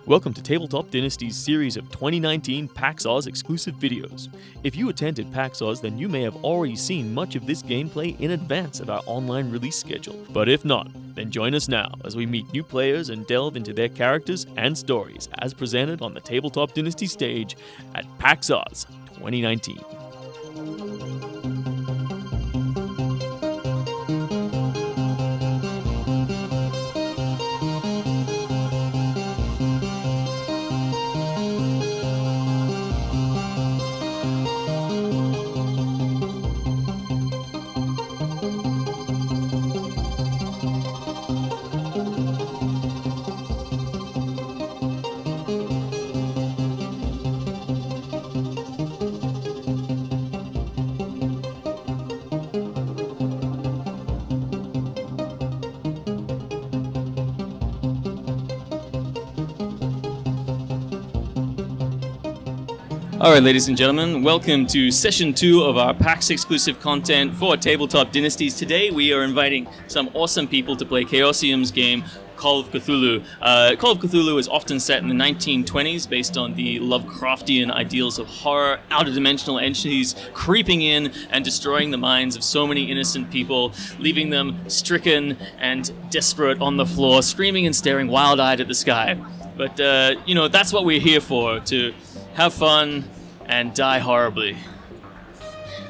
Welcome to Tabletop Dynasties series of 2019 PAX AUS exclusive videos. If you attended PAX AUS, then you may have already seen much of this gameplay in advance of our online release schedule. But if not, then join us now as we meet new players and delve into their characters and stories as presented on the Tabletop Dynasties stage at PAX AUS 2019. Alright, ladies and gentlemen, welcome to Session 2 of our PAX exclusive content for Tabletop Dynasties. Today we are inviting some awesome people to play Chaosium's game, Call of Cthulhu. Call of Cthulhu is often set in the 1920s based on the Lovecraftian ideals of horror, outer-dimensional entities creeping in and destroying the minds of so many innocent people, leaving them stricken and desperate on the floor, screaming and staring wild-eyed at the sky. But, that's what we're here for, to have fun and die horribly.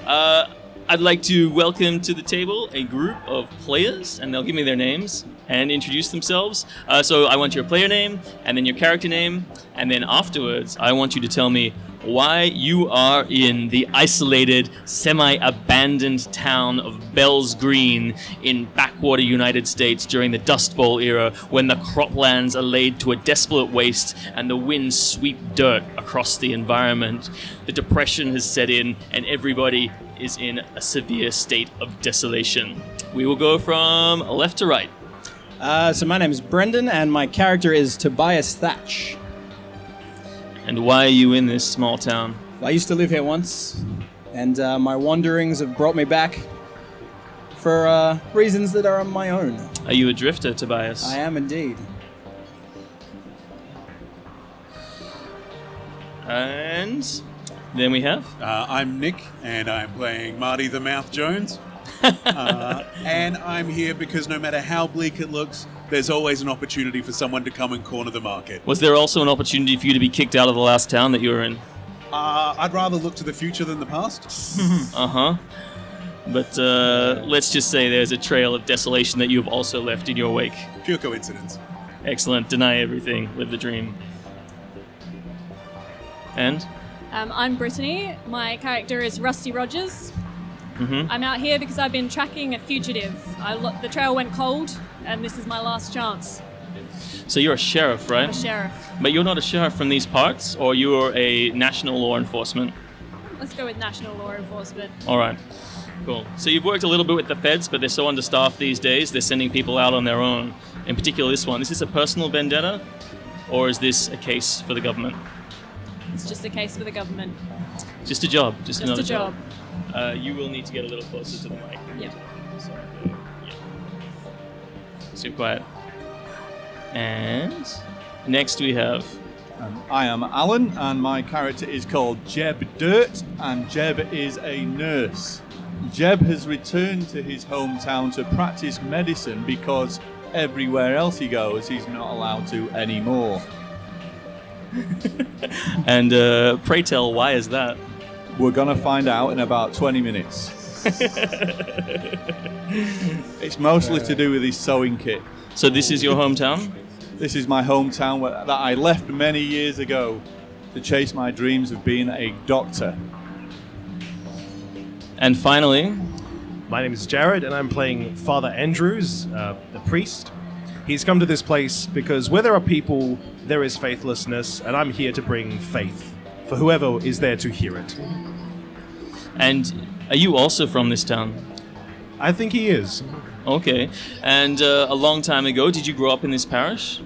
I'd like to welcome to the table a group of players, and they'll give me their names and introduce themselves. So I want your player name, and then your character name, and then afterwards I want you to tell me why you are in the isolated, semi-abandoned town of Bells Green in backwater United States during the Dust Bowl era, when the croplands are laid to a desolate waste and the winds sweep dirt across the environment. The depression has set in and everybody is in a severe state of desolation. We will go from left to right. So my name is Brendan, and my character is Tobias Thatch. And why are you in this small town? I used to live here once, and my wanderings have brought me back for reasons that are my own. Are you a drifter, Tobias? I am indeed. And then we have... I'm Nick, and I'm playing Marty the Mouth Jones. And I'm here because no matter how bleak it looks, there's always an opportunity for someone to come and corner the market. Was there also an opportunity for you to be kicked out of the last town that you were in? I'd rather look to the future than the past. Uh-huh. But let's just say there's a trail of desolation that you've also left in your wake. Pure coincidence. Excellent. Deny everything. Live the dream. And? I'm Brittany. My character is Rusty Rogers. Mm-hmm. I'm out here because I've been tracking a fugitive. The trail went cold, and this is my last chance. So you're a sheriff, right? I'm a sheriff. But you're not a sheriff from these parts, or you're a national law enforcement? Let's go with national law enforcement. All right. Cool. So you've worked a little bit with the feds, but they're so understaffed these days, they're sending people out on their own. In particular, this one. Is this a personal vendetta, or is this a case for the government? It's just a case for the government. Just a job. Just another a job. You will need to get a little closer to the mic. Yep. So, yeah. Super quiet. And next we have... I am Alan, and my character is called Jeb Dirt, and Jeb is a nurse. Jeb has returned to his hometown to practice medicine because everywhere else he goes, he's not allowed to anymore. And pray tell, why is that? We're going to find out in about 20 minutes. It's mostly to do with his sewing kit. So this is your hometown? This is my hometown that I left many years ago to chase my dreams of being a doctor. And finally... My name is Jared, and I'm playing Father Andrews, the priest. He's come to this place because where there are people, there is faithlessness, and I'm here to bring faith for whoever is there to hear it. And are you also from this town? I think he is. Okay. And a long time ago, did you grow up in this parish?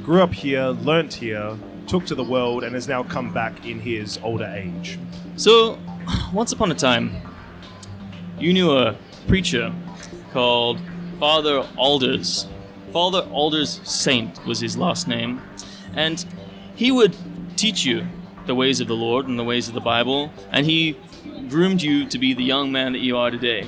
Grew up here, learnt here, took to the world, and has now come back in his older age. So, once upon a time, you knew a preacher called Father Alders. Father Alders Saint was his last name. And he would teach you the ways of the Lord and the ways of the Bible, and he groomed you to be the young man that you are today.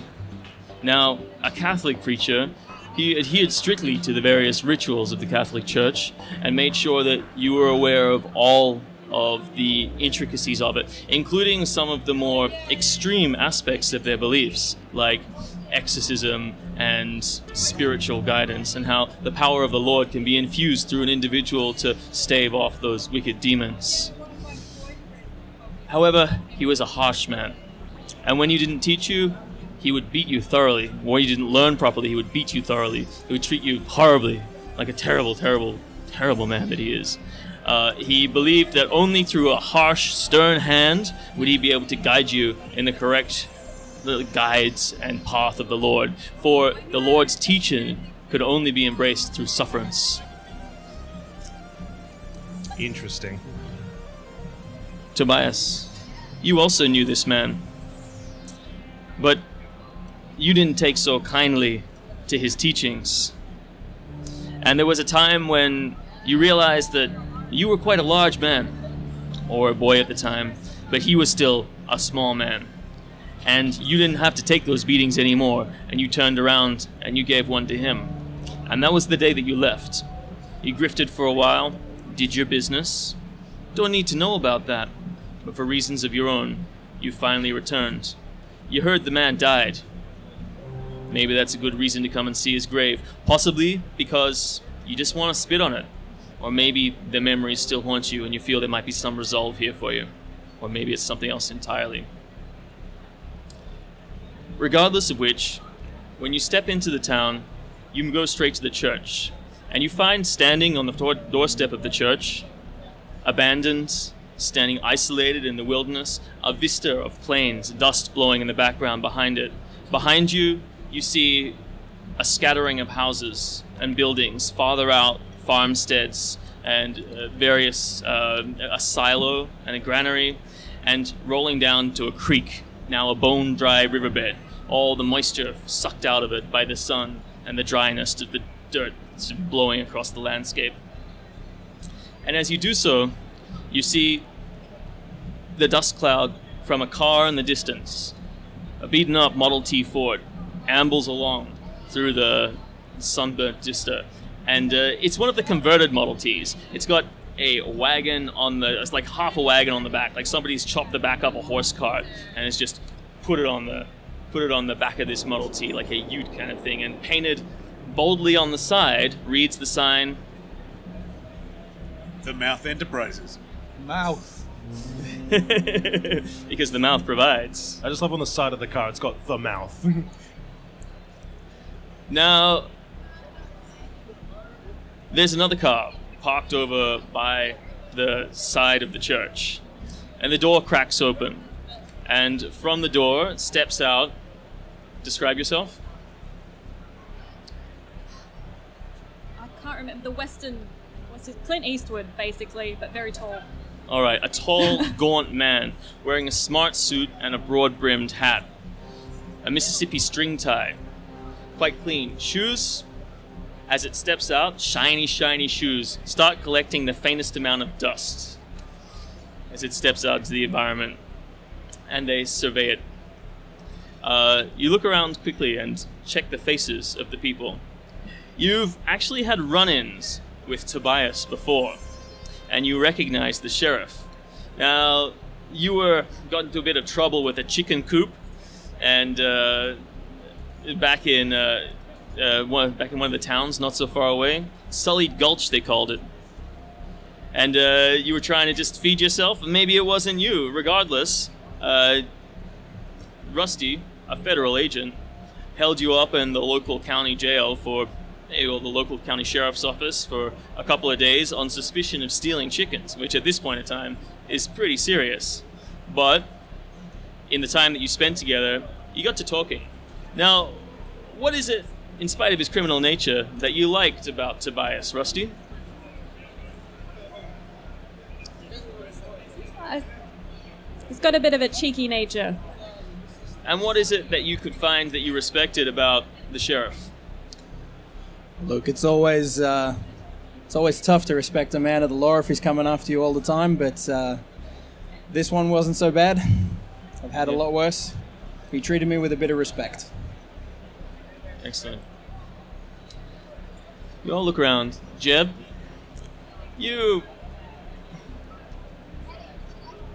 Now, a Catholic preacher, he adhered strictly to the various rituals of the Catholic Church and made sure that you were aware of all of the intricacies of it, including some of the more extreme aspects of their beliefs, like exorcism and spiritual guidance, and how the power of the Lord can be infused through an individual to stave off those wicked demons. However, he was a harsh man, and when he didn't teach you, he would beat you thoroughly. When you didn't learn properly, he would beat you thoroughly. He would treat you horribly, like a terrible, terrible, terrible man that he is. He believed that only through a harsh, stern hand would he be able to guide you in the correct guides and path of the Lord, for the Lord's teaching could only be embraced through sufferance. Interesting. Tobias, you also knew this man, but you didn't take so kindly to his teachings. And there was a time when you realized that you were quite a large man, or a boy at the time, but he was still a small man. And you didn't have to take those beatings anymore, and you turned around and you gave one to him. And that was the day that you left. You grifted for a while, did your business. Don't need to know about that, but for reasons of your own, you finally returned. You heard the man died. Maybe that's a good reason to come and see his grave, possibly because you just want to spit on it. Or maybe the memories still haunt you and you feel there might be some resolve here for you. Or maybe it's something else entirely. Regardless of which, when you step into the town, you can go straight to the church. And you find standing on the doorstep of the church, abandoned, standing isolated in the wilderness, a vista of plains, dust blowing in the background behind it. Behind you, you see a scattering of houses and buildings, farther out, farmsteads and various a silo and a granary, and rolling down to a creek, now a bone-dry riverbed, all the moisture sucked out of it by the sun and the dryness of the dirt blowing across the landscape. And as you do so, you see the dust cloud from a car in the distance. A beaten-up Model T Ford ambles along through the sunburnt vista. And it's one of the converted Model Ts. It's got a wagon it's like half a wagon on the back, like somebody's chopped the back of a horse cart and it's just put it on the back of this Model T, like a ute kind of thing. And painted boldly on the side reads the sign, The Mouth Enterprises. Mouth. because the mouth provides. I just love on the side of the car, it's got the mouth. Now, there's another car parked over by the side of the church, and the door cracks open, and from the door steps out. Describe yourself. I can't remember the Clint Eastwood, basically, but very tall. All right, a tall, gaunt man wearing a smart suit and a broad-brimmed hat, a Mississippi string tie, quite clean. Shoes, as it steps out, shiny, shiny shoes, start collecting the faintest amount of dust as it steps out into the environment, and they survey it. You look around quickly and check the faces of the people. You've actually had run-ins with Tobias before, and you recognize the sheriff. Now, you got into a bit of trouble with a chicken coop, and back in one of the towns not so far away, Sullied Gulch they called it. And you were trying to just feed yourself, and maybe it wasn't you. Regardless, Rusty, a federal agent, held you up in the local county jail the local county sheriff's office for a couple of days on suspicion of stealing chickens, which at this point in time is pretty serious. But in the time that you spent together, you got to talking. Now, what is it, in spite of his criminal nature, that you liked about Tobias, Rusty? He's got a bit of a cheeky nature. And what is it that you could find that you respected about the sheriff? Look, it's always It's always tough to respect a man of the law if he's coming after you all the time, but this one wasn't so bad. I've had a lot worse. He treated me with a bit of respect. Excellent. You all look around. Jeb, you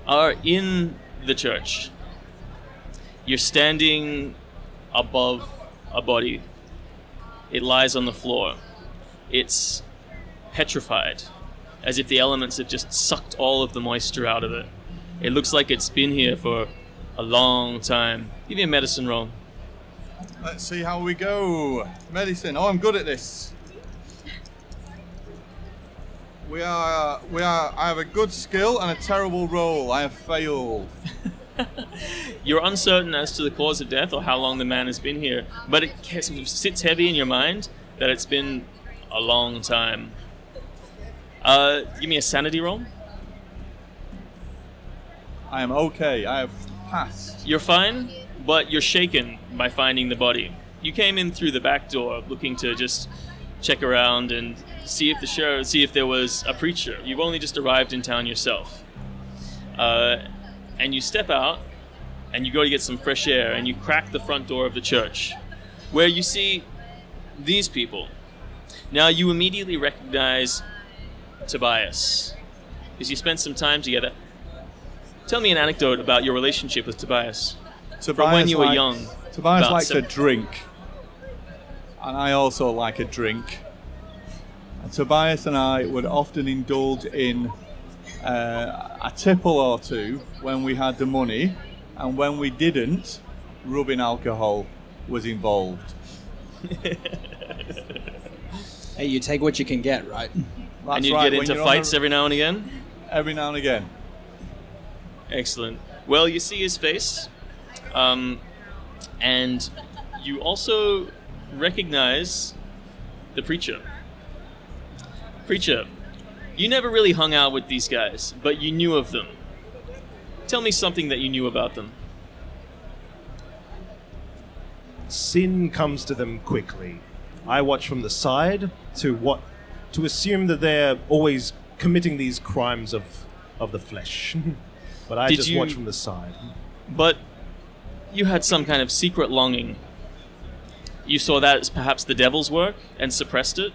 are in the church. You're standing above a body. It lies on the floor. It's petrified, as if the elements have just sucked all of the moisture out of it. It looks like it's been here for a long time. Give me a medicine roll. Let's see how we go. Medicine. Oh, I'm good at this. I have a good skill and a terrible roll. I have failed. You're uncertain as to the cause of death or how long the man has been here, but it sits heavy in your mind that it's been a long time. Give me a sanity roll. I am okay. I have passed. You're fine, but you're shaken by finding the body. You came in through the back door looking to just check around and see if there was a preacher. You've only just arrived in town yourself. And you step out and you go to get some fresh air and you crack the front door of the church where you see these people. Now you immediately recognize Tobias because you spent some time together. Tell me an anecdote about your relationship with Tobias. From when you were young. Tobias likes a drink. And I also like a drink. And Tobias and I would often indulge in a tipple or two when we had the money, and when we didn't, rubbing alcohol was involved. Hey, you take what you can get, right? That's and you right, get into fights every now and again? Every now and again. Excellent. Well, you see his face, and you also recognize the preacher. Preacher, you never really hung out with these guys, but you knew of them. Tell me something that you knew about them. Sin comes to them quickly. I watch from the side to assume that they're always committing these crimes of the flesh. But I just watch from the side. But you had some kind of secret longing. You saw that as perhaps the devil's work and suppressed it,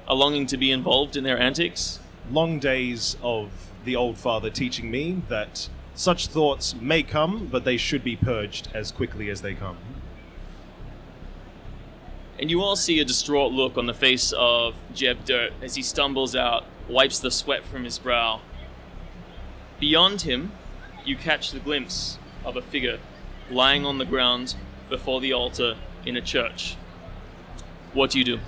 a longing to be involved in their antics. Long days of the old father teaching me that such thoughts may come, but they should be purged as quickly as they come. And you all see a distraught look on the face of Jeb Dirt as he stumbles out, wipes the sweat from his brow. Beyond him, you catch the glimpse of a figure lying on the ground before the altar in a church. What do you do?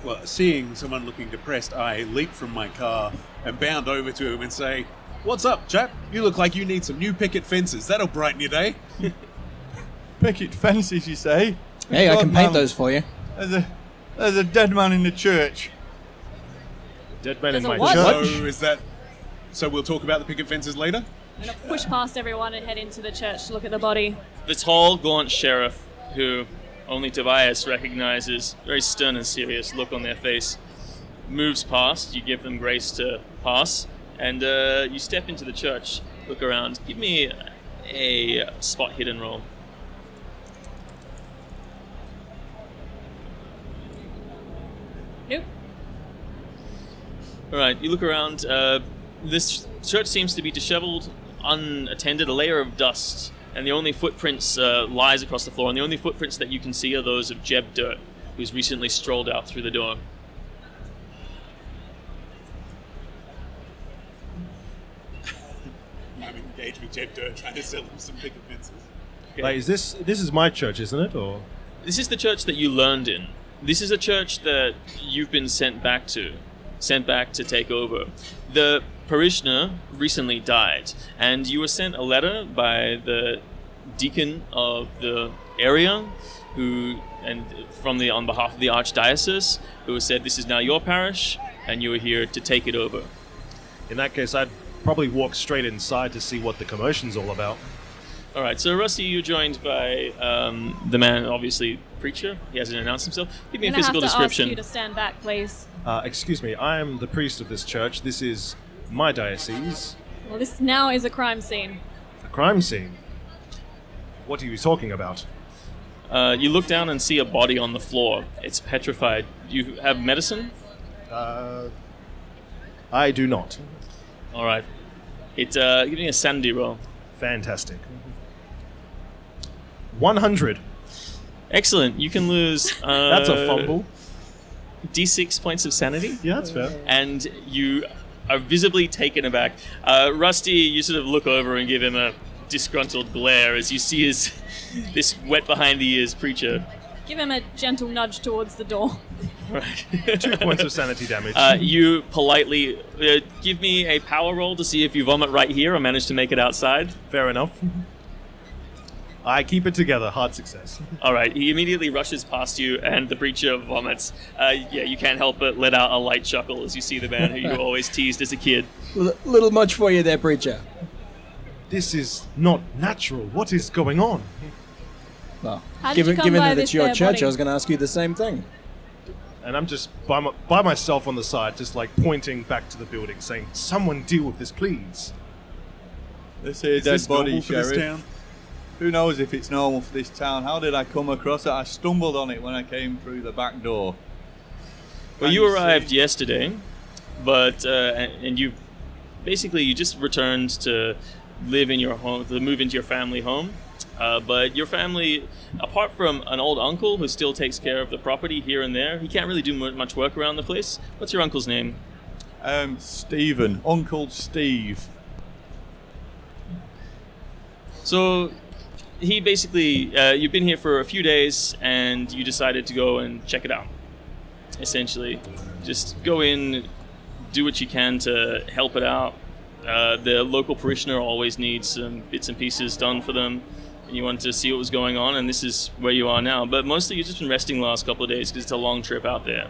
Well, seeing someone looking depressed, I leap from my car and bound over to him and say, "What's up, chap? You look like you need some new picket fences. That'll brighten your day." Picket fences, you say? Hey, I can paint those for you. There's a dead man in the church. Dead man There's in a my what? church. So we'll talk about the picket fences later? I'm going to push past everyone and head into the church to look at the body. The tall, gaunt sheriff, who only Tobias recognizes, very stern and serious look on their face, moves past. You give them grace to pass, and you step into the church, look around. Give me a spot hidden roll. Nope. All right, you look around. This church seems to be disheveled, unattended, a layer of dust, and the only footprints lies across the floor, and the only footprints that you can see are those of Jeb Dirt, who's recently strolled out through the door. I'm engaged with Jeb Dirt trying to sell him some picket fences. Okay. Like, this is my church, isn't it? Or This is the church that you learned in. This is a church that you've been sent back to take over. The parishioner recently died, and you were sent a letter by the deacon of the area, on behalf of the archdiocese, who said this is now your parish, and you are here to take it over. in that case, I'd probably walk straight inside to see what the commotion's all about. All right, so Rusty, you're joined by the man, obviously preacher. He hasn't announced himself. Give me a I'm gonna physical have to description. ask you to stand back, please. Excuse me, I am the priest of this church. This is my diocese. Well, this now is a crime scene. A crime scene. What are you talking about? You look down and see a body on the floor. It's petrified. You have medicine? I do not. All right. Give me a sanity roll. Fantastic. 100. Excellent. You can lose. That's a fumble. D6 points of sanity. Yeah, that's fair. And you are visibly taken aback. Rusty, you sort of look over and give him a disgruntled glare as you see this wet behind the ears preacher. Give him a gentle nudge towards the door. Right. 2 points of sanity damage. You politely give me a power roll to see if you vomit right here or manage to make it outside. Fair enough. I keep it together. Hard success. All right. He immediately rushes past you, and the preacher vomits. You can't help but let out a light chuckle as you see the man who you always teased as a kid. Little much for you there, preacher. This is not natural. What is going on? Well, How did you come given by that this it's your there church, body? I was going to ask you the same thing. And I'm just by myself on the side, just like pointing back to the building, saying, "Someone deal with this, please." This here Is dead this body, normal for this Sheriff. town? Who knows if it's normal for this town? How did I come across it? I stumbled on it when I came through the back door. Well, Can you see? arrived yesterday, but and you just returned to live in your home, to move into your family home. But your family, apart from an old uncle who still takes care of the property here and there, he can't really do much work around the place. What's your uncle's name? Stephen, Uncle Steve. So he basically, you've been here for a few days and you decided to go and check it out. Essentially, just go in, do what you can to help it out. The local parishioner always needs some bits and pieces done for them. And you wanted to see what was going on, and this is where you are now. But mostly you've just been resting the last couple of days because it's a long trip out there.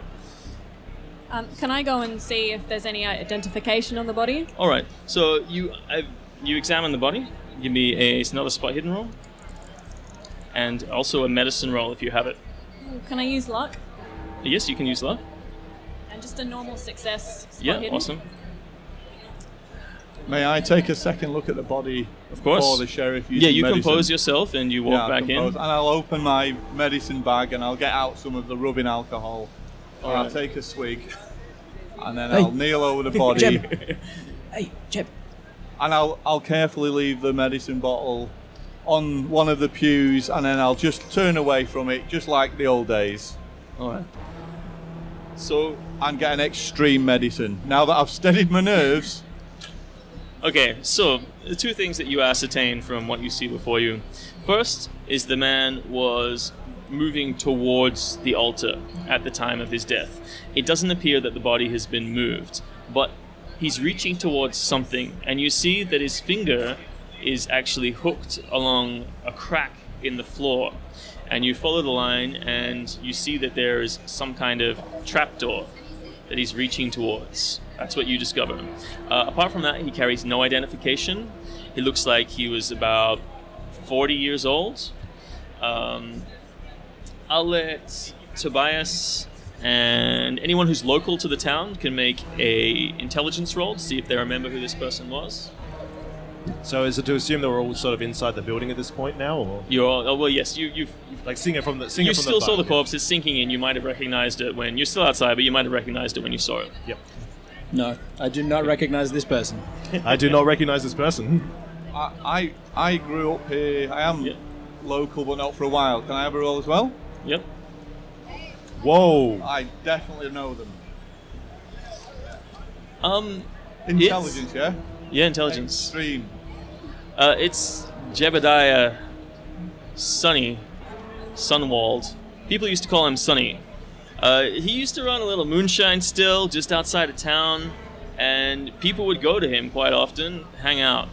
Can I go and see if there's any identification on the body? All right. So you examine the body. Give me another spot hidden roll, and also a medicine roll if you have it. Can I use luck? Yes, you can use luck. And just a normal success. Spot Yeah, hidden? awesome. May I take a second look at the body Of course. before the sheriff uses Yeah, you medicine? compose yourself and you walk Yeah, I'll back compose. in. And I'll open my medicine bag and I'll get out some of the rubbing alcohol. Or I'll Alright. take a swig. And then Hey. I'll kneel over the body. Jeb. Hey, Jeb. And I'll carefully leave the medicine bottle on one of the pews, and then I'll just turn away from it, just like the old days, All right. So, and get an extreme medicine. Now that I've steadied my nerves, okay, so the two things that you ascertain from what you see before you. First is the man was moving towards the altar at the time of his death. It doesn't appear that the body has been moved, but he's reaching towards something, and you see that his finger is actually hooked along a crack in the floor. And you follow the line, and you see that there is some kind of trapdoor that he's reaching towards. That's what you discover. Apart from that, he carries no identification. He looks like he was about 40 years old. I'll let Tobias and anyone who's local to the town can make a intelligence roll to see if they remember who this person was. So is it to assume that we're all sort of inside the building at this point now, or You're all, oh well, yes, you've like seeing it from the you still saw the back? corpse. It's sinking in. You might have recognized it when you're still outside, but you might have recognized it when you saw it. Yep. No, I do not recognize this person. I do not recognize this person. I grew up here. I am Yeah. local, but not for a while. Can I have a roll as well? Yep. Whoa. I definitely know them. It's- Intelligence, yeah? Yeah, intelligence. Extreme. It's Jebediah Sunwald. People used to call him Sunny. He used to run a little moonshine still just outside of town, and people would go to him quite often, hang out.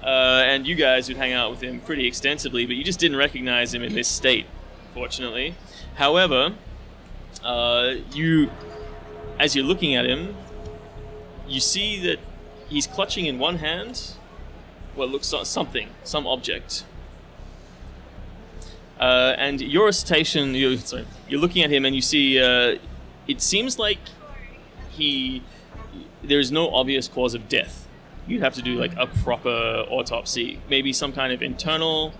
And you guys would hang out with him pretty extensively, but you just didn't recognize him in this state, fortunately. However, as you're looking at him, you see that he's clutching in one hand what looks like some object. And your recitation, you're looking at him and you see, it seems like there's no obvious cause of death. You'd have to do like a proper autopsy, maybe some kind of internal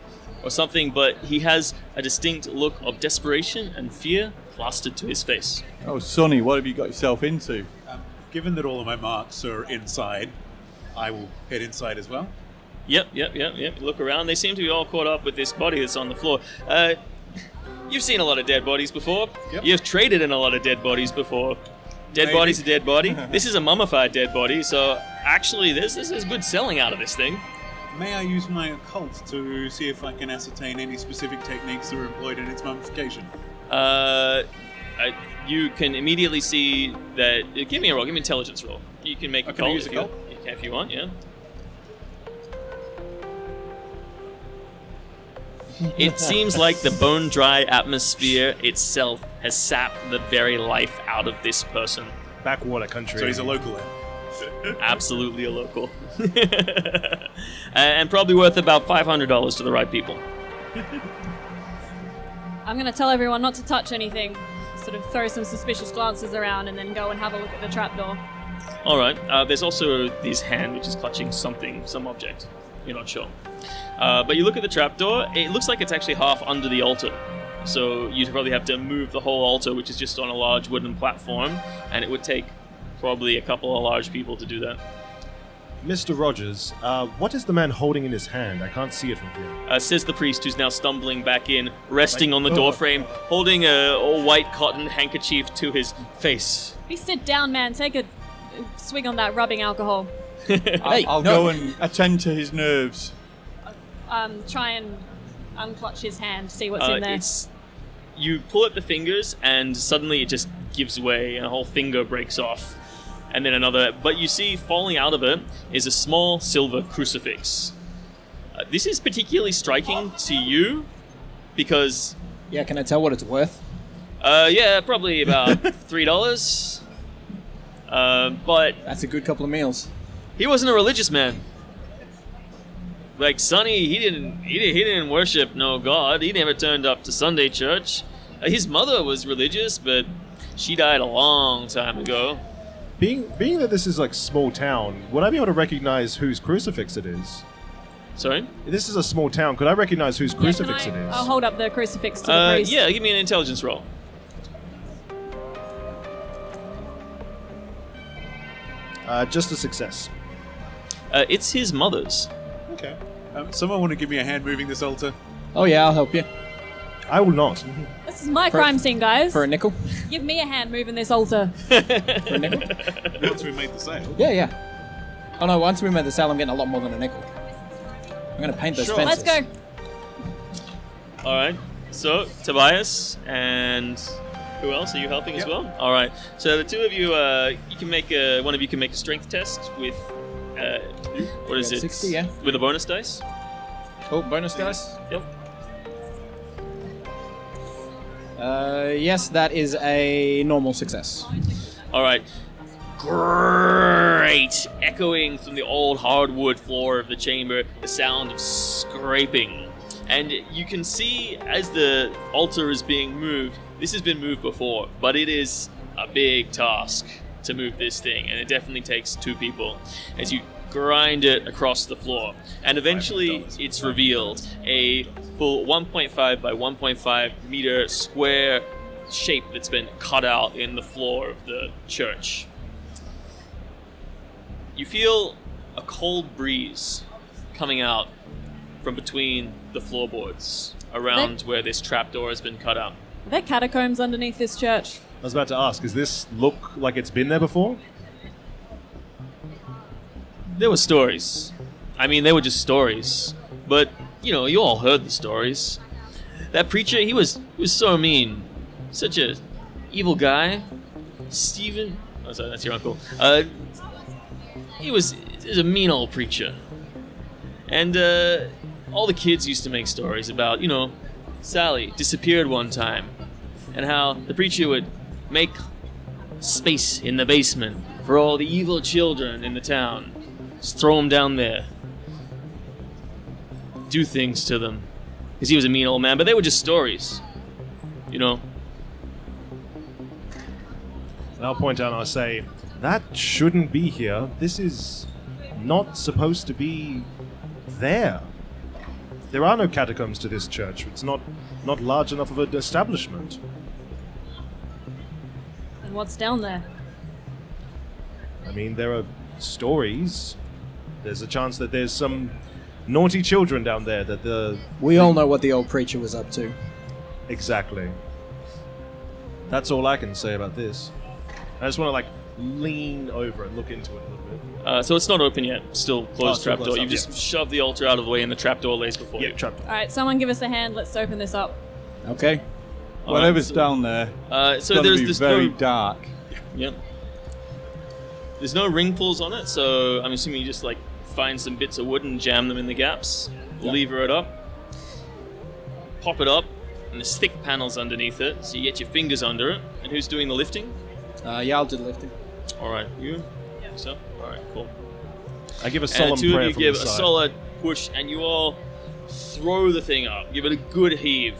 or something, but he has a distinct look of desperation and fear plastered to his face. Oh, Sonny, what have you got yourself into? Given that all of my marks are inside, I will head inside as well. Yep. Look around. They seem to be all caught up with this body that's on the floor. You've seen a lot of dead bodies before. Yep. You've traded in a lot of dead bodies before. Dead Maybe. body's a dead body. This is a mummified dead body, so actually this is good selling out of this thing. May I use my occult to see if I can ascertain any specific techniques that are employed in its mummification? You can immediately see that... Give me a roll. Give me an intelligence roll. You can make a Can I call use a cult? if you want, yeah. It seems like the bone-dry atmosphere itself has sapped the very life out of this person. Backwater country. So he's a local then. Absolutely a local. And probably worth about $500 to the right people. I'm going to tell everyone not to touch anything. Sort of throw some suspicious glances around and then go and have a look at the trapdoor. All right. There's also his hand, which is clutching some object. You're not sure. But you look at the trapdoor. It looks like it's actually half under the altar. So you'd probably have to move the whole altar, which is just on a large wooden platform, and it would take probably a couple of large people to do that. Mr. Rogers, what is the man holding in his hand? I can't see it from here. Says the priest, who's now stumbling back in, resting on the doorframe, holding a white cotton handkerchief to his face. Please sit down, man. Take a swig on that rubbing alcohol. I'll go and attend to his nerves. Try and unclutch his hand, see what's in there. You pull at the fingers, and suddenly it just gives way, and a whole finger breaks off. And then another, but you see falling out of it is a small silver crucifix. This is particularly striking to you because... Yeah, can I tell what it's worth? Yeah, probably about $3. But That's a good couple of meals. he wasn't a religious man. Like Sonny, he didn't worship no god. He never turned up to Sunday church. His mother was religious, but she died a long time ago. Being that this is like small town, would I be able to recognize whose crucifix it is? Sorry? This is a small town. Could I recognize whose crucifix it is? I'll hold up the crucifix to the priest. Yeah, give me an intelligence roll. Just a success. It's his mother's. Okay. Someone want to give me a hand moving this altar? Oh yeah, I'll help you. I will not. This is my crime scene, guys. For a nickel? Give me a hand moving this altar. For a nickel? Once we made the sale. Yeah. Oh no, once we made the sale, I'm getting a lot more than a nickel. I'm going to paint those fences. Let's go. All right. So Tobias and who else are you helping as well? All right. So the two of you, you can make one of you can make a strength test with what is it? 60, yeah. With a bonus dice. Oh, bonus dice? Yep. Yes, that is a normal success. All right. Great! Echoing from the old hardwood floor of the chamber, the sound of scraping. And you can see as the altar is being moved, this has been moved before, but it is a big task to move this thing, and it definitely takes two people as you grind it across the floor. And eventually it's revealed a full 1.5 by 1.5 meter square shape that's been cut out in the floor of the church. You feel a cold breeze coming out from between the floorboards around where this trapdoor has been cut out. Are there catacombs underneath this church? I was about to ask, does this look like it's been there before? There were stories. I mean, they were just stories. But, you know, you all heard the stories. That preacher, he was so mean. Such a evil guy. Stephen... Oh, sorry, that's your uncle. He was a mean old preacher. And all the kids used to make stories about, you know, Sally disappeared one time. And how the preacher would make space in the basement for all the evil children in the town. Just throw them down there. Do things to them. because he was a mean old man, but they were just stories, you know. And I'll point out and I'll say, that shouldn't be here. This is not supposed to be there. There are no catacombs to this church. It's not large enough of an establishment. And what's down there? I mean, there are stories. There's a chance that there's some naughty children down there that the... We all know what the old preacher was up to. Exactly. That's all I can say about this. I just want to, like, lean over and look into it a little bit. So it's not open yet. Still closed still trapdoor. closed You've up, just shoved the altar out of the way and the trapdoor lays before you. Trapdoor. All right, someone give us a hand. Let's open this up. Okay. Whatever's down there, it's So going to there's be this very no, dark. Yep. There's no ring pulls on it, so I'm assuming you just like find some bits of wood and jam them in the gaps, lever it up, pop it up, and there's thick panels underneath it, so you get your fingers under it. And who's doing the lifting? Yeah, I'll do the lifting. All right, you. So, all right, cool. I give a And solemn the two prayer of you from give the a side. solid push, and you all throw the thing up. Give it a good heave,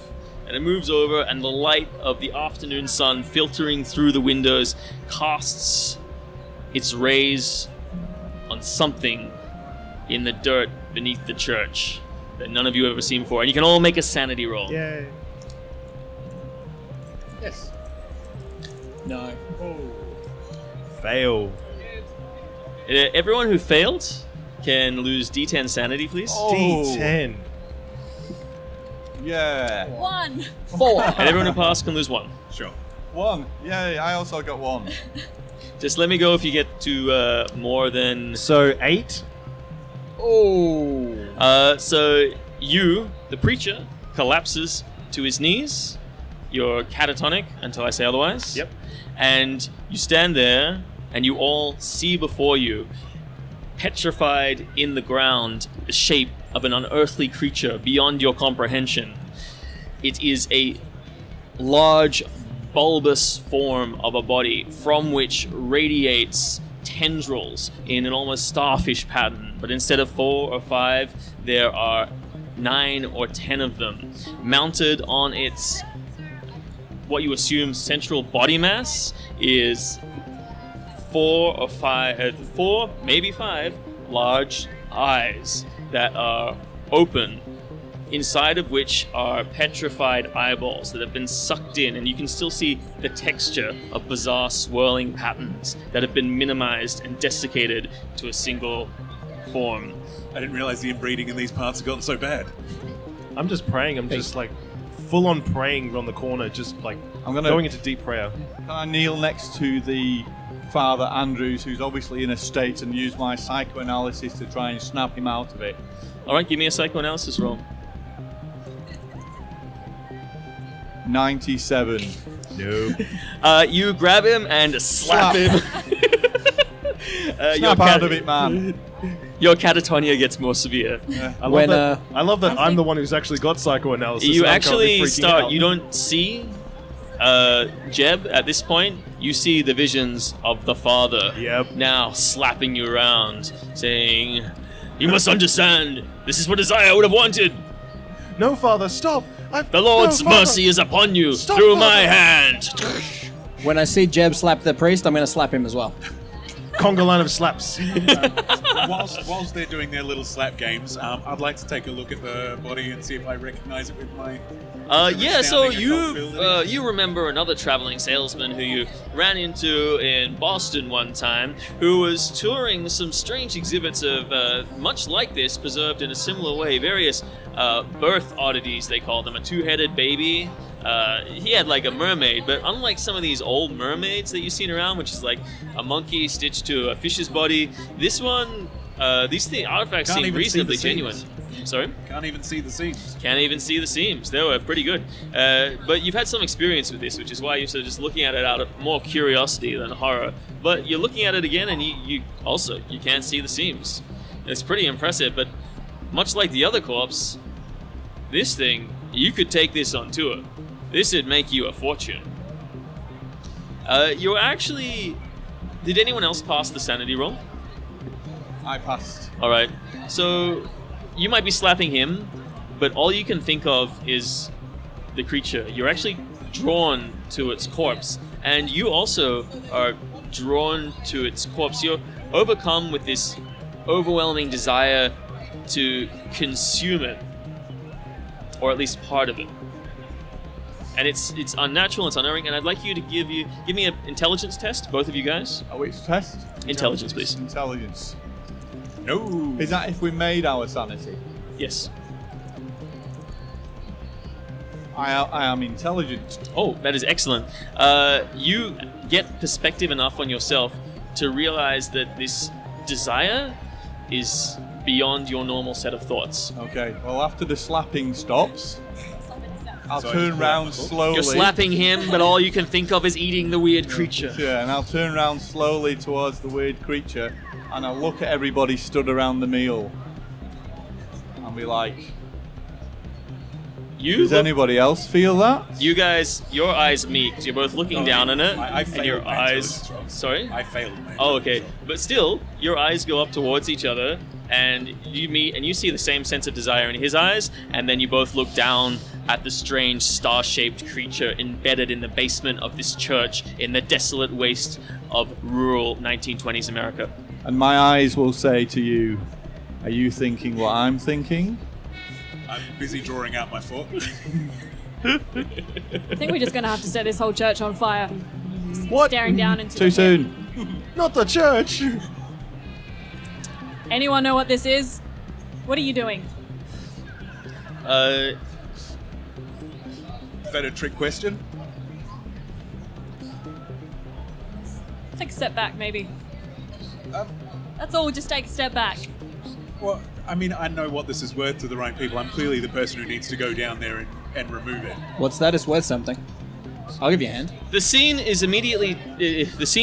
and it moves over. And the light of the afternoon sun filtering through the windows casts its rays on something in the dirt beneath the church that none of you have ever seen before. And you can all make a sanity roll. Yay. Yes. No. Fail. Everyone who failed can lose D10 sanity, please. Oh. D10. Yeah. 1. 4. And everyone who passed can lose 1. Sure. 1. Yay, I also got 1. Just let me go if you get to more than... So 8. Oh. So you, the preacher, collapses to his knees. You're catatonic until I say otherwise. Yep. And you stand there, and you all see before you, petrified in the ground, the shape of an unearthly creature beyond your comprehension. It is a large, bulbous form of a body from which radiates tendrils in an almost starfish pattern. But instead of 4 or 5, there are 9 or 10 of them, mounted on its what you assume central body mass is 4 or 5, 4, maybe 5 large eyes that are open, inside of which are petrified eyeballs that have been sucked in, and you can still see the texture of bizarre swirling patterns that have been minimized and desiccated to a single form. I didn't realize the inbreeding in these parts had gotten so bad. I'm just praying. I'm just like full on praying on the corner, just like I'm gonna- going into deep prayer. Can I kneel next to the Father Andrews, who's obviously in a state, and use my psychoanalysis to try and snap him out of it? All right, give me a psychoanalysis roll. 97. Nope. You grab him and slap him. Snap out of it, man. Your catatonia gets more severe. I love When, that. I love that I'm the one who's actually got psychoanalysis. You and I'm currently actually freaking start. out. You don't see Jeb at this point. You see the visions of the father. Yep. Now slapping you around, saying, "You must understand. This is what Isaiah would have wanted. No, Father, stop! The Lord's No, Father. mercy is upon you Stop, through Father. my hand." When I see Jeb slap the priest, I'm going to slap him as well. Conga line of slaps. Whilst they're doing their little slap games, I'd like to take a look at the body and see if I recognize it with my... Yeah, so astounding you occult abilities. you remember another traveling salesman who you ran into in Boston one time, who was touring some strange exhibits of much like this, preserved in a similar way, various birth oddities, they call them, a two-headed baby. He had like a mermaid, but unlike some of these old mermaids that you've seen around, which is like a monkey stitched to a fish's body, this one, these artifacts Can't seem even see the reasonably genuine. seams. Sorry? Can't even see the seams. Can't even see the seams. They were pretty good. But you've had some experience with this, which is why you're sort of just looking at it out of more curiosity than horror. But you're looking at it again, and you can't see the seams. It's pretty impressive, but much like the other corpse, this thing, you could take this on tour. This would make you a fortune. You're actually... Did anyone else pass the sanity roll? I passed. All right. So you might be slapping him, but all you can think of is the creature. You're actually drawn to its corpse, and you also are drawn to its corpse. You're overcome with this overwhelming desire to consume it, or at least part of it. And it's unnatural, it's unerring, and I'd like you to give me an intelligence test, both of you guys. Oh, which test? Intelligence, please. Intelligence. No. Is that if we made our sanity? Yes. I am intelligent. Oh, that is excellent. You get perspective enough on yourself to realize that this desire is beyond your normal set of thoughts. Okay, well, after the slapping stops, I'll So I turn just round pull out the book? slowly. You're slapping him, but all you can think of is eating the weird creature. Yeah, and I'll turn round slowly towards the weird creature, and I'll look at everybody stood around the meal, and be like, You does look- anybody else feel that? You guys, your eyes meet. 'Cause you're both looking down on it, I and failed your my eyes. intelligence roll. Sorry. I failed, man. Oh, okay. But still, your eyes go up towards each other, and you meet, and you see the same sense of desire in his eyes, and then you both look down at the strange star-shaped creature embedded in the basement of this church in the desolate waste of rural 1920s America. And my eyes will say to you, are you thinking what I'm thinking? I'm busy drawing out my fork. I think we're just going to have to set this whole church on fire. What? Staring down into Too the soon. Not the church! Anyone know what this is? What are you doing? Is that a trick question? Take a step back, maybe. That's all, just take a step back. Well, I mean, I know what this is worth to the right people. I'm clearly the person who needs to go down there and remove it. What's that? It's worth something. I'll give you a hand. The scene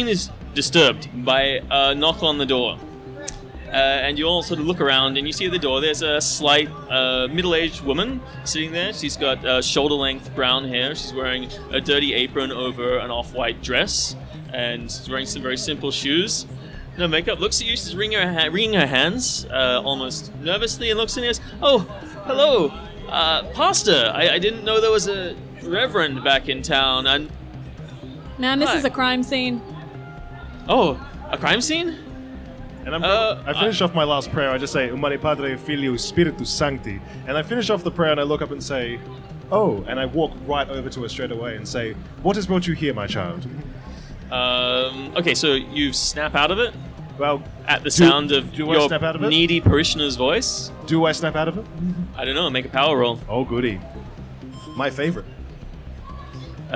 is disturbed by a knock on the door. And you all sort of look around and you see at the door there's a slight middle-aged woman sitting there. She's got shoulder-length brown hair. She's wearing a dirty apron over an off-white dress, and she's wearing some very simple shoes. No makeup. Looks at you. She's wringing her hands almost nervously, and looks in and goes, "Oh, hello, Pastor. I didn't know there was a reverend back in town." And Man, this Hi. is a crime scene. oh, a crime scene? And I finish off my last prayer. I just say, Umani Padre Filio Spiritus Sancti. And I finish off the prayer and I look up and say, oh, and I walk right over to her straight away and say, what has brought you here, my child? Okay, so you snap out of it Well, at the sound of do I your snap out of it? needy parishioner's voice. do I snap out of it? I don't know. Make a power roll. Oh, goody. My favorite.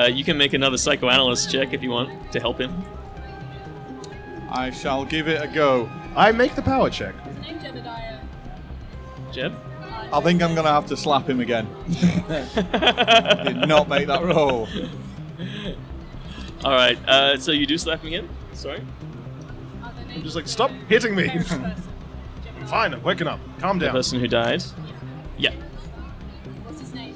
You can make another psychoanalyst check if you want to help him. I shall give it a go. I make the power check. Name Jebediah. Jeb? I think I'm going to have to slap him again. Did not make that roll. All right. So you do slap him again? Sorry. I'm just like, stop hitting me. I'm fine, I'm waking up. Calm The down. person who died. Yeah. What's his name?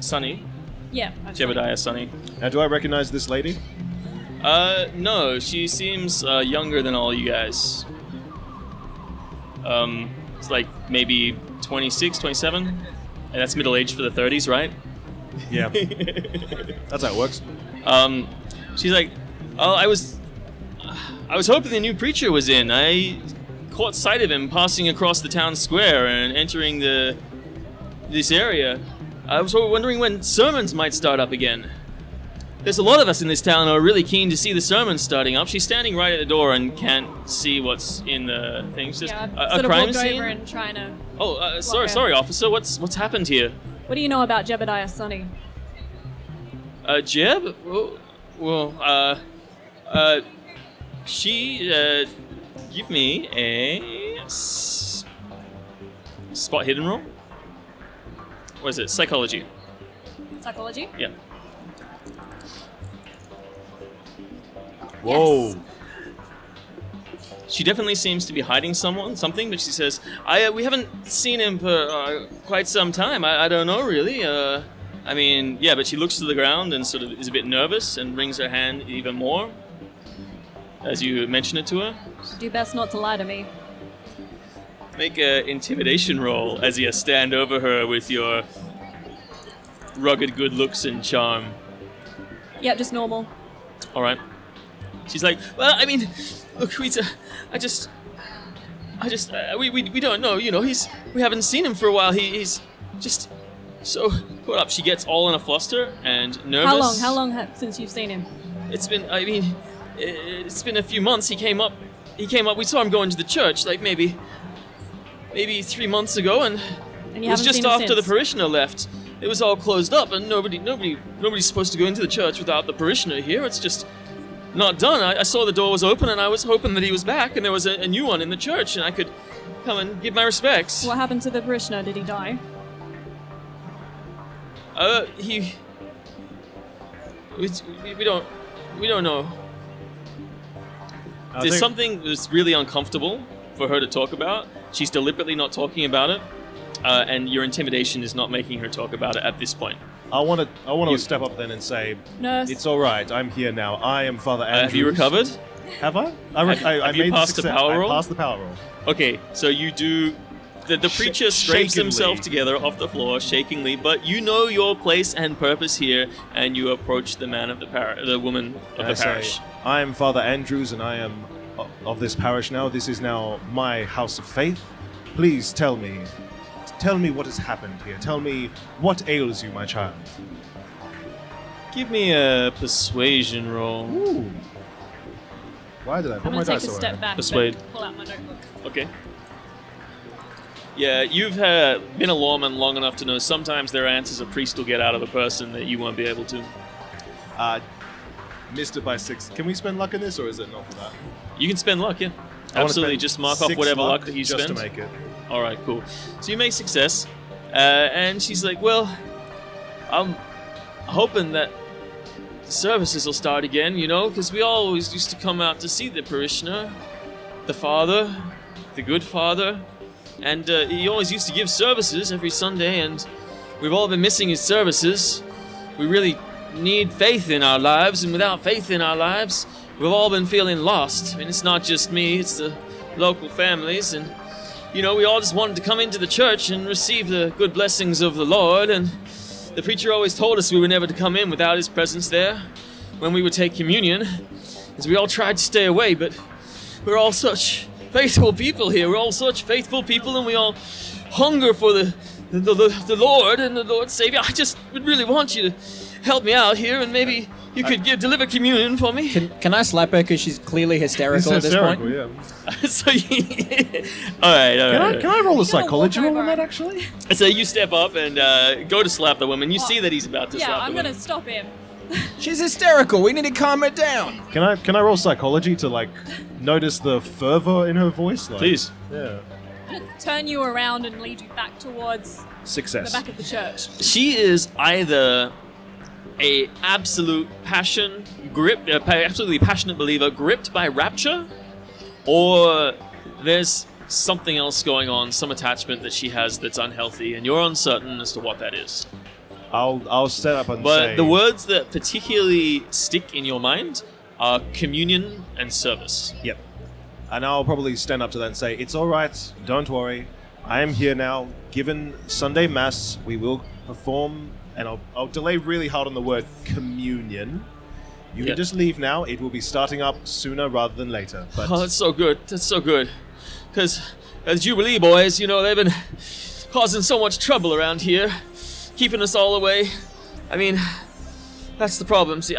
Sonny. Yeah. I've seen it. Jebediah Sonny. Now, do I recognize this lady? No. She seems younger than all you guys. It's like maybe 26, 27. And that's middle age for the 30s, right? Yeah. That's how it works. She's like, oh, I was hoping the new preacher was in. I caught sight of him passing across the town square and entering this area. I was wondering when sermons might start up again. There's a lot of us in this town who are really keen to see the sermons starting up. She's standing right at the door and can't see what's in the thing. She's just, Yeah, I've a sort of crime walked scene? over and trying to... Oh, sorry, walk sorry, officer. What's happened here? What do you know about Jebediah Sonny? Jeb? She, give me a spot hidden roll. What is it? Psychology. Psychology? Yeah. Whoa. Yes. She definitely seems to be hiding something, but she says, we haven't seen him for quite some time. I don't know, really. I mean, yeah, but she looks to the ground and sort of is a bit nervous and wrings her hand even more as you mention it to her. Do best not to lie to me. Make an intimidation roll as you stand over her with your rugged good looks and charm. Yep, just normal. All right. She's like, well, I mean, look, we don't know. You know, we haven't seen him for a while. He's just so caught up. She gets all in a fluster and nervous. How long since you've seen him? It's been a few months. He came up. We saw him going to the church, like maybe 3 months ago, and And it you was haven't just seen him after the since? parishioner left. It was all closed up, and nobody's supposed to go into the church without the parishioner here. It's just not done. I saw the door was open, and I was hoping that he was back, and there was a new one in the church, and I could come and give my respects. What happened to the parishioner? Did he die? We don't know. There's something that's really uncomfortable for her to talk about. She's deliberately not talking about it, and your intimidation is not making her talk about it at this point. I want to step up then and say, Nurse. it's all right. I'm here now. I am Father Andrews. Have you recovered? Have I? Have you made passed the power roll? I passed the power roll. Okay, so you do. The preacher scrapes Shakingly. himself together off the floor, shakingly, but you know your place and purpose here, and you approach the man of the woman of And the I say, parish. I am Father Andrews, and I am of this parish now. This is now my house of faith. Please tell me what has happened here. Tell me what ails you, my child. Give me a persuasion roll. Ooh. Why did I I'm put going my to take dice a away? step back Persuade. and pull out my notebook. Okay. Yeah, you've been a lawman long enough to know sometimes there are answers a priest will get out of a person that you won't be able to. Missed it by 6. Can we spend luck in this, or is it not for that? You can spend luck, yeah. I wanna Absolutely, spend just mark off 6 whatever luck luck that you just spend. to make it. All right, cool. So you make success, and she's like, "Well, I'm hoping that services will start again, you know, because we always used to come out to see the parishioner, the father, the good father, and he always used to give services every Sunday, and we've all been missing his services. We really need faith in our lives, and without faith in our lives, we've all been feeling lost. I mean, it's not just me, it's the local families, and you know, we all just wanted to come into the church and receive the good blessings of the Lord, and the preacher always told us we were never to come in without his presence there when we would take communion, as we all tried to stay away, but we're all such faithful people here. We're all such faithful people, and we all hunger for the Lord and the Lord Savior. I just would really want you to help me out here, and maybe you could deliver communion for me. Can I slap her because she's clearly hysterical at this point? Yeah. So all right. Can I roll a walk psychology roll over on that, and- actually? So you step up and go to slap the woman. You see that he's about to Yeah, slap I'm the going woman. to stop him. She's hysterical. We need to calm her down. Can I roll psychology to, like, notice the fervor in her voice? Like, Please. Yeah. I'm going to turn you around and lead you back towards the Success. back of the church. She is either a absolutely passionate believer gripped by rapture, or there's something else going on, some attachment that she has that's unhealthy, and you're uncertain as to what that is. I'll set up and But say... the words that particularly stick in your mind are communion and service. Yep. And I'll probably stand up to that and say, it's all right, don't worry. I am here now. Given Sunday Mass, we will perform, and I'll delay really hard on the word communion. You Yep. can just leave now. It will be starting up sooner rather than later. But Oh, that's so good. That's so good. Because the Jubilee boys, you know, they've been causing so much trouble around here, keeping us all away. I mean, that's the problem. See,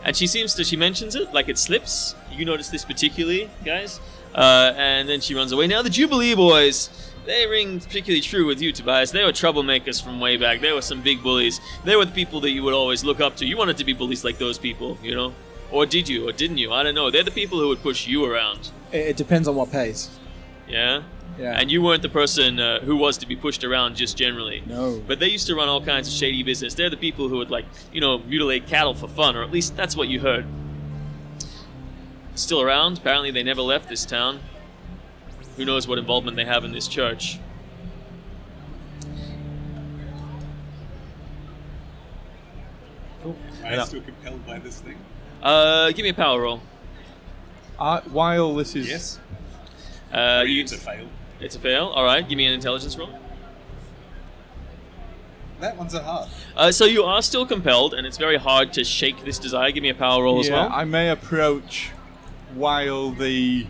and she mentions it like it slips. You notice this particularly, guys. And then she runs away. Now, the Jubilee boys, they ring particularly true with you, Tobias. They were troublemakers from way back. They were some big bullies. They were the people that you would always look up to. You wanted to be bullies like those people, you know? Or did you? Or didn't you? I don't know. They're the people who would push you around. It depends on what pays. Yeah? Yeah. And you weren't the person who was to be pushed around just generally. No. But they used to run all kinds of shady business. They're the people who would, like, you know, mutilate cattle for fun, or at least that's what you heard. Still around. Apparently they never left this town. Who knows what involvement they have in this church. Am I still compelled by this thing? Give me a power roll. While this is... Yes. You, To fail. It's a fail. All right, give me an intelligence roll. That one's a half. So you are still compelled, and it's very hard to shake this desire. Give me a power roll as well. I may approach while the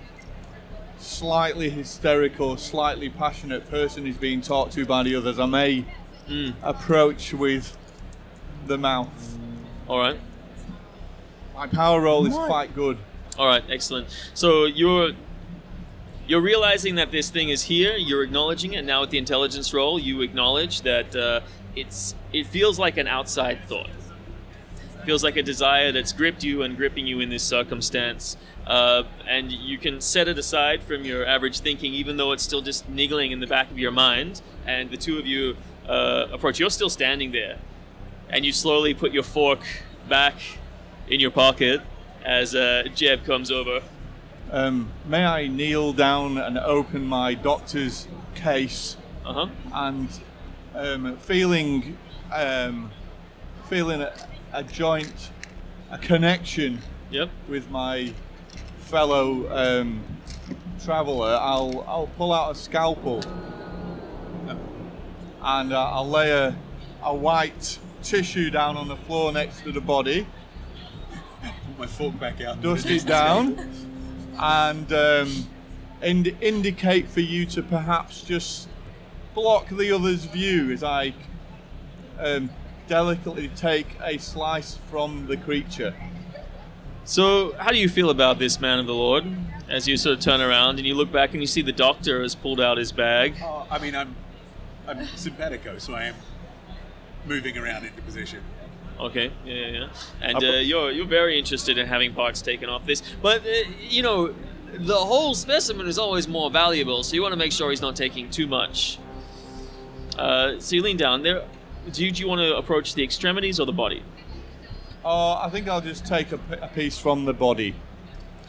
slightly hysterical, slightly passionate person is being talked to by the others. I may approach with the mouth. All right. My power roll is quite good. All right, excellent. So you're realizing that this thing is here. You're acknowledging it. Now with the intelligence roll, you acknowledge that it feels like an outside thought. It feels like a desire that's gripped you and gripping you in this circumstance. And you can set it aside from your average thinking, even though it's still just niggling in the back of your mind. And the two of you approach. You're still standing there, and you slowly put your fork back in your pocket as Jeb comes over. May I kneel down and open my doctor's case? And feeling a joint, a connection with my fellow traveller, I'll pull out a scalpel and I'll lay a white tissue down on the floor next to the body. Put my fork back out. Dust it down and indicate for you to perhaps just block the other's view as I delicately take a slice from the creature. So, how do you feel about this man of the Lord? As you sort of turn around and you look back and you see the doctor has pulled out his bag. I mean, I'm simpatico, so I am moving around into position. Okay, yeah. And you're very interested in having parts taken off this. But, the whole specimen is always more valuable, so you want to make sure he's not taking too much. So you lean down there. Do you want to approach the extremities or the body? I think I'll just take a piece from the body.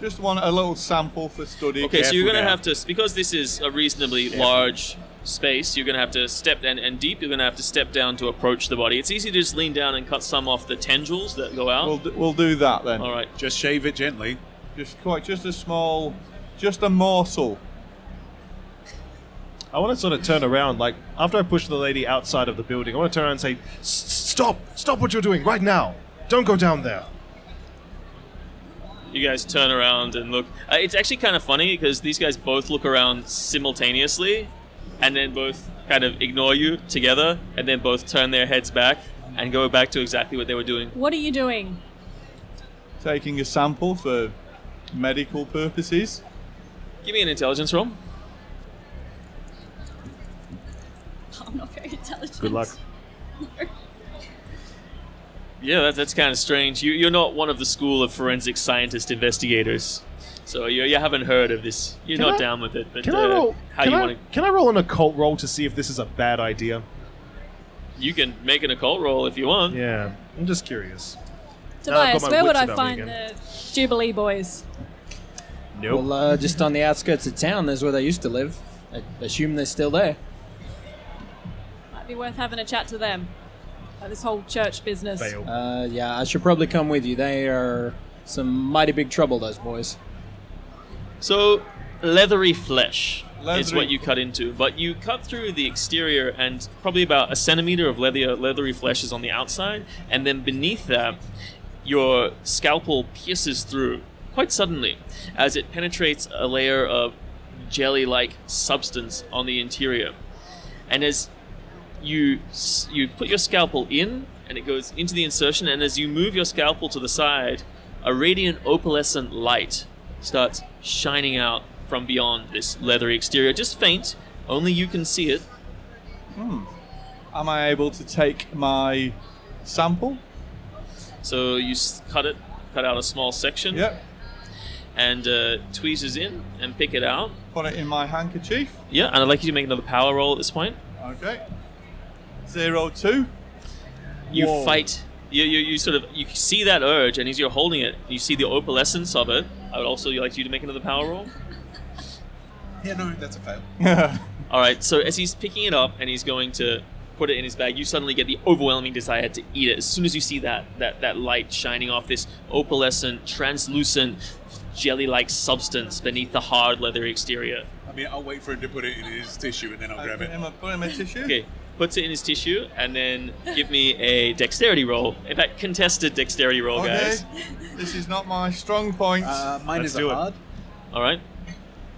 Just want a little sample for study. Okay, so you're going to have to, because this is a reasonably large space, you're going to have to step and deep, you're going to have to step down to approach the body. It's easy to just lean down and cut some off the tendrils that go out. We'll do that then. All right. Just shave it gently. Just a small, just a morsel. I want to sort of turn around, like, after I push the lady outside of the building, I want to turn around and say, Stop what you're doing right now. Don't go down there. You guys turn around and look. It's actually kind of funny because these guys both look around simultaneously and then both kind of ignore you together and then both turn their heads back and go back to exactly what they were doing. What are you doing? Taking a sample for medical purposes. Give me an intelligence roll. I'm not very intelligent. Good luck. Yeah, that's kind of strange. You're not one of the school of forensic scientist investigators, so you haven't heard of this. You're not down with it. But Can I roll? Can I roll an occult roll to see if this is a bad idea? You can make an occult roll if you want. Yeah, I'm just curious. Tobias, my where would wits I about me find again. the Jubilee boys? Nope. Well, just on the outskirts of town, there's where they used to live. I assume they're still there. Might be worth having a chat to them. About this whole church business. Fail. Yeah, I should probably come with you. They are some mighty big trouble, those boys. So, leathery flesh is what you cut into, but you cut through the exterior and probably about a centimeter of leathery flesh is on the outside, and then beneath that, your scalpel pierces through quite suddenly as it penetrates a layer of jelly-like substance on the interior. And as you put your scalpel in, and it goes into the insertion, and as you move your scalpel to the side, a radiant opalescent light starts shining out from beyond this leathery exterior. Just faint, only you can see it. Am I able to take my sample? So you cut out a small section, Yep. and tweezers in and pick it out. Put it in my handkerchief. Yeah, and I'd like you to make another power roll at this point. Okay. 0-2. You Whoa. fight. You sort of you see that urge, and as you're holding it, you see the opalescence of it. I would also like you to make another power roll. Yeah, no, that's a fail. All right. So as he's picking it up and he's going to put it in his bag, you suddenly get the overwhelming desire to eat it. As soon as you see that light shining off this opalescent, translucent, jelly-like substance beneath the hard leathery exterior. I'll wait for him to put it in his tissue and then I'll grab it. Put him in tissue. Okay, puts it in his tissue, and then give me a dexterity roll. In fact, contested dexterity roll, guys. This is not my strong point. Mine Let's is do a it. hard. All right.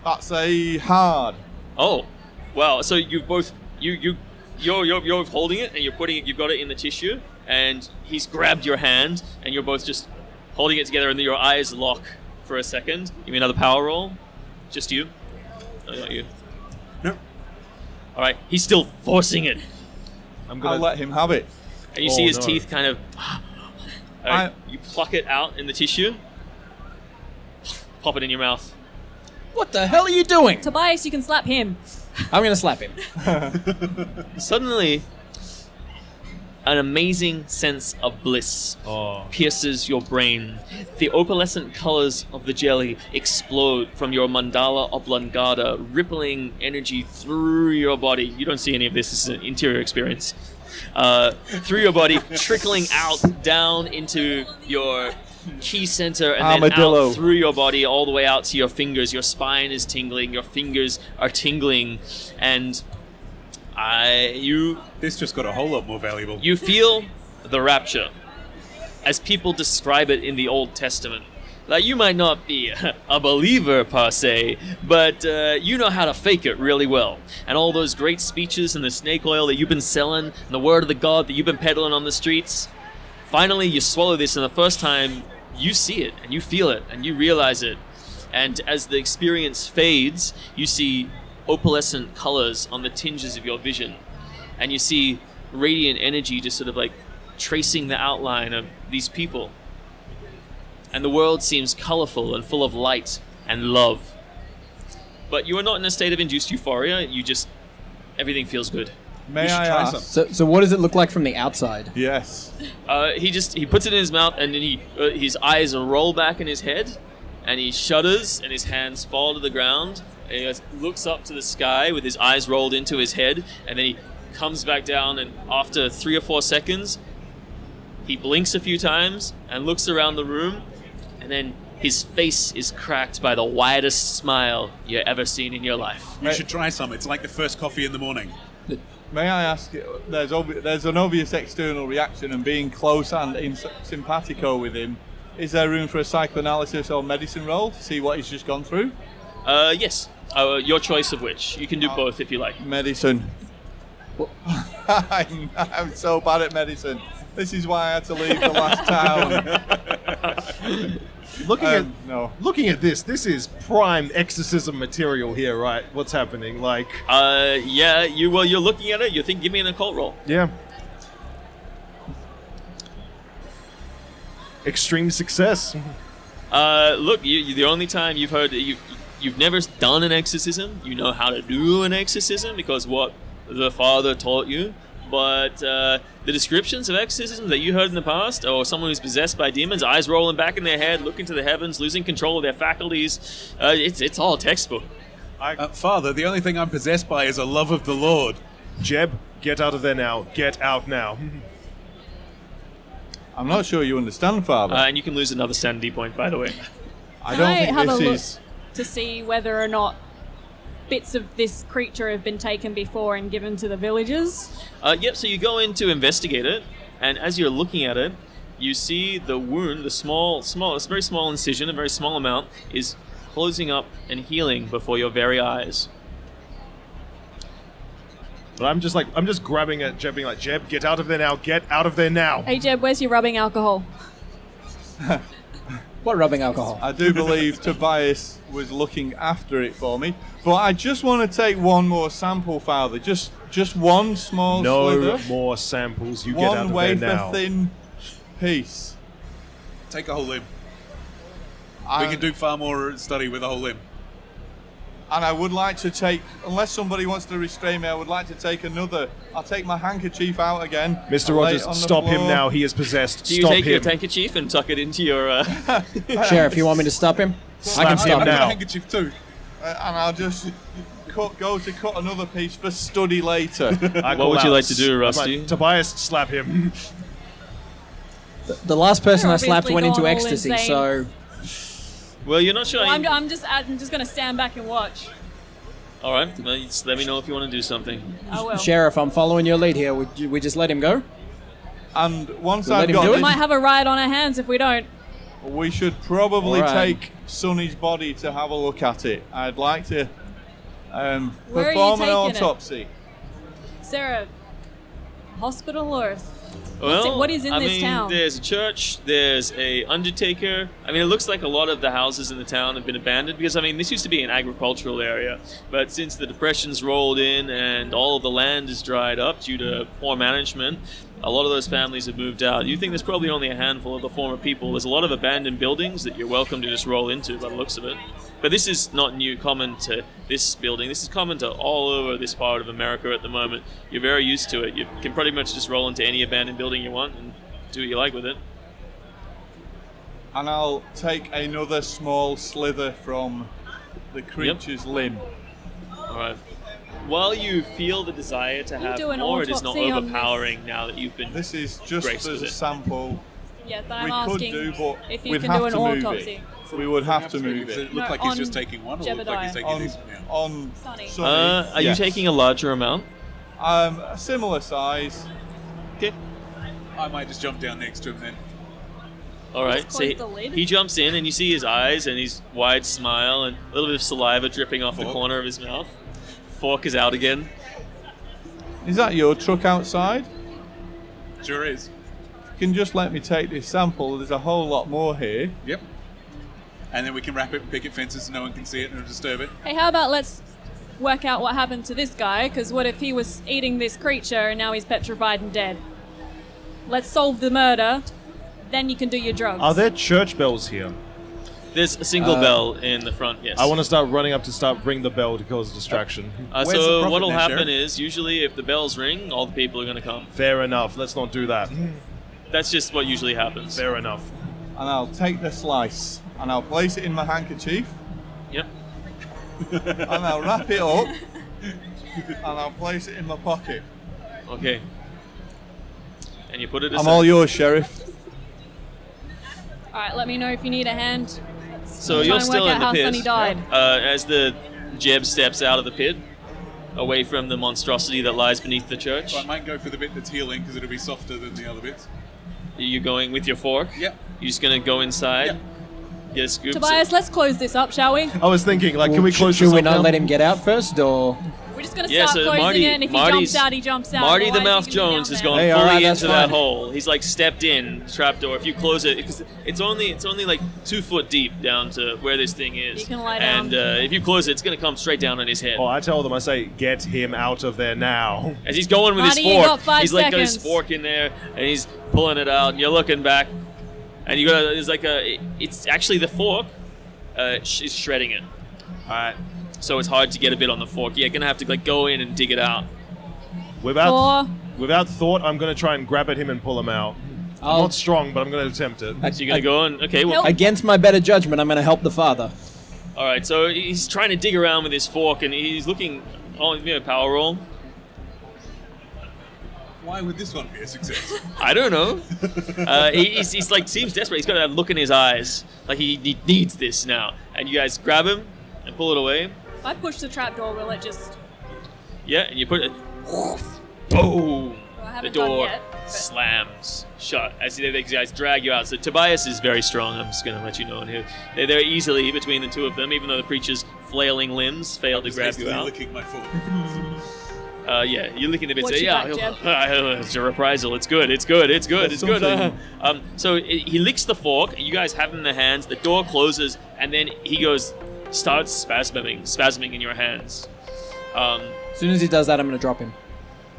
That's a hard. Oh, wow. So you both you're holding it and you've got it in the tissue, and he's grabbed your hand, and you're both just holding it together, and your eyes lock for a second. Give me another power roll. Just you. No, not you. No. All right. He's still forcing it, I'll let him have it. and you Oh, see his no. teeth kind of. All right, you pluck it out in the tissue. Pop it in your mouth. What the hell are you doing? Tobias, you can slap him. I'm going to slap him. Suddenly, an amazing sense of bliss Oh. pierces your brain. The opalescent colors of the jelly explode from your mandala oblongata, rippling energy through your body. You don't see any of this. This is an interior experience. Through your body, trickling out down into your key center, and then Armadillo. out through your body all the way out to your fingers. Your spine is tingling, your fingers are tingling, and you This just got a whole lot more valuable. you feel the rapture, as people describe it in the Old Testament. Like, you might not be a believer per se, but you know how to fake it really well. And all those great speeches and the snake oil that you've been selling, and the word of the God that you've been peddling on the streets, finally you swallow this, and the first time you see it, and you feel it, and you realize it. And as the experience fades, you see opalescent colors on the tinges of your vision. And you see radiant energy just sort of like tracing the outline of these people. And the world seems colorful and full of light and love. But you are not in a state of induced euphoria. Everything feels good. May You should I try ask? some. So what does it look like from the outside? Yes. He puts it in his mouth, and then his eyes roll back in his head, and he shudders, and his hands fall to the ground. And he looks up to the sky with his eyes rolled into his head, and then he comes back down, and after 3 or 4 seconds, he blinks a few times and looks around the room, and then his face is cracked by the widest smile you've ever seen in your life. You should try some. It's like the first coffee in the morning. May I ask? There's an obvious external reaction, and being close and simpatico with him. Is there room for a psychoanalysis or medicine roll to see what he's just gone through? Yes. Your choice of which. You can do both if you like. Medicine. I'm so bad at medicine. This is why I had to leave the last town. Looking at this is prime exorcism material here, right? What's happening? Like, Yeah, you're looking at it, you think, give me an occult roll. yeah. Extreme success. Look, the only time you've heard, you've never done an exorcism, you know how to do an exorcism because what the Father taught you, but the descriptions of exorcism that you heard in the past, or someone who's possessed by demons, eyes rolling back in their head, looking to the heavens, losing control of their faculties, it's all textbook. Father, the only thing I'm possessed by is a love of the Lord. Jeb, get out of there now. Get out now. I'm not sure you understand, Father. And you can lose another sanity point, by the way. I Can don't I think have a this look is. to see whether or not bits of this creature have been taken before and given to the villagers? Yep, so you go in to investigate it, and as you're looking at it, you see the wound, it's a very small incision, a very small amount, is closing up and healing before your very eyes. But I'm just grabbing at Jeb, being like, Jeb, get out of there now. Get out of there now. Hey Jeb, where's your rubbing alcohol? What rubbing alcohol? I do believe Tobias was looking after it for me, but I just want to take one more sample, Father. Just one small No slither. more samples. You get out One of there wafer now. thin piece. Take a whole limb. We And- can do far more study with a whole limb. And I would like to take, unless somebody wants to restrain me, I would like to take another. I'll take my handkerchief out again. Mr. I'll lay Rogers, it on the stop him floor. now. He is possessed. Do you Stop take your him. handkerchief and tuck it into your... Sheriff, you want me to stop him? I Slap can him stop I've him. got a now. handkerchief too. And I'll just go to cut another piece for study later. I What call would you out. like to do, I'm Rusty? like, Tobias, slap him. The last person You're I slapped obviously went into gone all ecstasy, insane. so Well, you're not sure... Well, I'm just going to stand back and watch. All right, well, just let me know if you want to do something. I will. Sheriff, I'm following your lead here. Would we just let him go? And once We'll let I've him got do it? We this, might have a riot on our hands if we don't. we should probably All right. take Sonny's body to have a look at it. I'd like to Where are you perform an taking it? autopsy. Sarah, hospital or Well, what is in I this mean, town? There's a church, there's a undertaker. I mean, it looks like a lot of the houses in the town have been abandoned because, I mean, this used to be an agricultural area. But since the Depression's rolled in and all of the land is dried up due to poor management, a lot of those families have moved out. You think there's probably only a handful of the former people. There's a lot of abandoned buildings that you're welcome to just roll into by the looks of it. But this is not new, common to this building. This is common to all over this part of America at the moment. You're very used to it. You can pretty much just roll into any abandoned building you want and do what you like with it. And I'll take another small slither from the creature's limb. All right. While you feel the desire to have do an more, it is not autopsy on this. overpowering now that you've been... This is just Graced as with a it. sample. Yeah, but I'm We could asking do, but if you we'd can have do an to move autopsy. it. We would have to Does move it it. look No, like he's on just taking one, or look like he's taking On, these? Yeah. on Sonny. Sonny, Are yes. you taking a larger amount? A similar size. Okay. I might just jump down next to him then. All right. Just So close he, the lid. he jumps in and you see his eyes and his wide smile and a little bit of saliva dripping off the Fork. corner of his mouth. Fork is out again. Is that your truck outside? Sure is. You can just let me take this sample. There's a whole lot more here. Yep. And then we can wrap it and picket fences so no one can see it and disturb it. Hey, how about let's work out what happened to this guy? Because what if he was eating this creature and now he's petrified and dead? Let's solve the murder. Then you can do your drugs. Are there church bells here? There's a single bell in the front, yes. I want to start running up to start ring the bell to cause a distraction. Where's the So profit what'll now, happen Sheriff? is usually if the bells ring, all the people are going to come. Fair enough. Let's not do that. That's just what usually happens. Fair enough. And I'll take the slice and I'll place it in my handkerchief Yep. and I'll wrap it up and I'll place it in my pocket. Okay. And you put it aside. I'm all yours, Sheriff. All right, let me know if you need a hand. So Try you're and still work in out the how pit. Sonny died. As the Jeb steps out of the pit, away from the monstrosity that lies beneath the church, So I might go for the bit that's healing because it'll be softer than the other bits. are you going with your fork? Yep. You're just going to go inside, Yep. get a scoop. Tobias, let's close this up, shall we? I was thinking, like, can we close Should this we up not now? let him get out first, or? We're just going to Yeah, start so closing it, and if he Marty's- jumps out, he jumps out. Marty the Otherwise, Mouth he can be Jones down has there. gone Hey, fully alright, that's into that fine. hole. He's like stepped in trapdoor. If you close it, because it's only like 2 foot deep down to where this thing is. You can lie down. And if you close it, it's gonna come straight down on his head. Oh, I tell them, I say, get him out of there now. As he's going with Marty, his you fork, got 5 he's like got his seconds. fork in there, and he's pulling it out. And you're looking back, and you got there's like it's actually the fork is shredding it. All right, so it's hard to get a bit on the fork. You're gonna have to like go in and dig it out. Without thought, I'm going to try and grab at him and pull him out. I'm I'll- not strong, but I'm going to attempt it. So you're gonna go in. Okay, well, Help. Against my better judgment, I'm going to help the father. all right. So he's trying to dig around with his fork, and he's looking. Oh, give me a power roll. Why would this one be a success? I don't know. He's like seems desperate. He's got that look in his eyes, like he needs this now. And you guys grab him and pull it away. If I push the trapdoor, will it just... Yeah, and you put it. Boom! Well, I The haven't done door yet, but- slams shut as the guys drag you out. So Tobias is very strong. I'm just gonna let you know. And they're easily between the two of them, even though the creature's flailing limbs fail to grab you Hastily out. licking my fork. Yeah, you're looking a bit. Watch Say, your yeah, back, it's a reprisal. It's good. It's good. It's good. That's It's good. something. So he licks the fork. You guys have it in the hands. The door closes, and then he starts spasming in your hands. As soon as he does that, I'm going to drop him.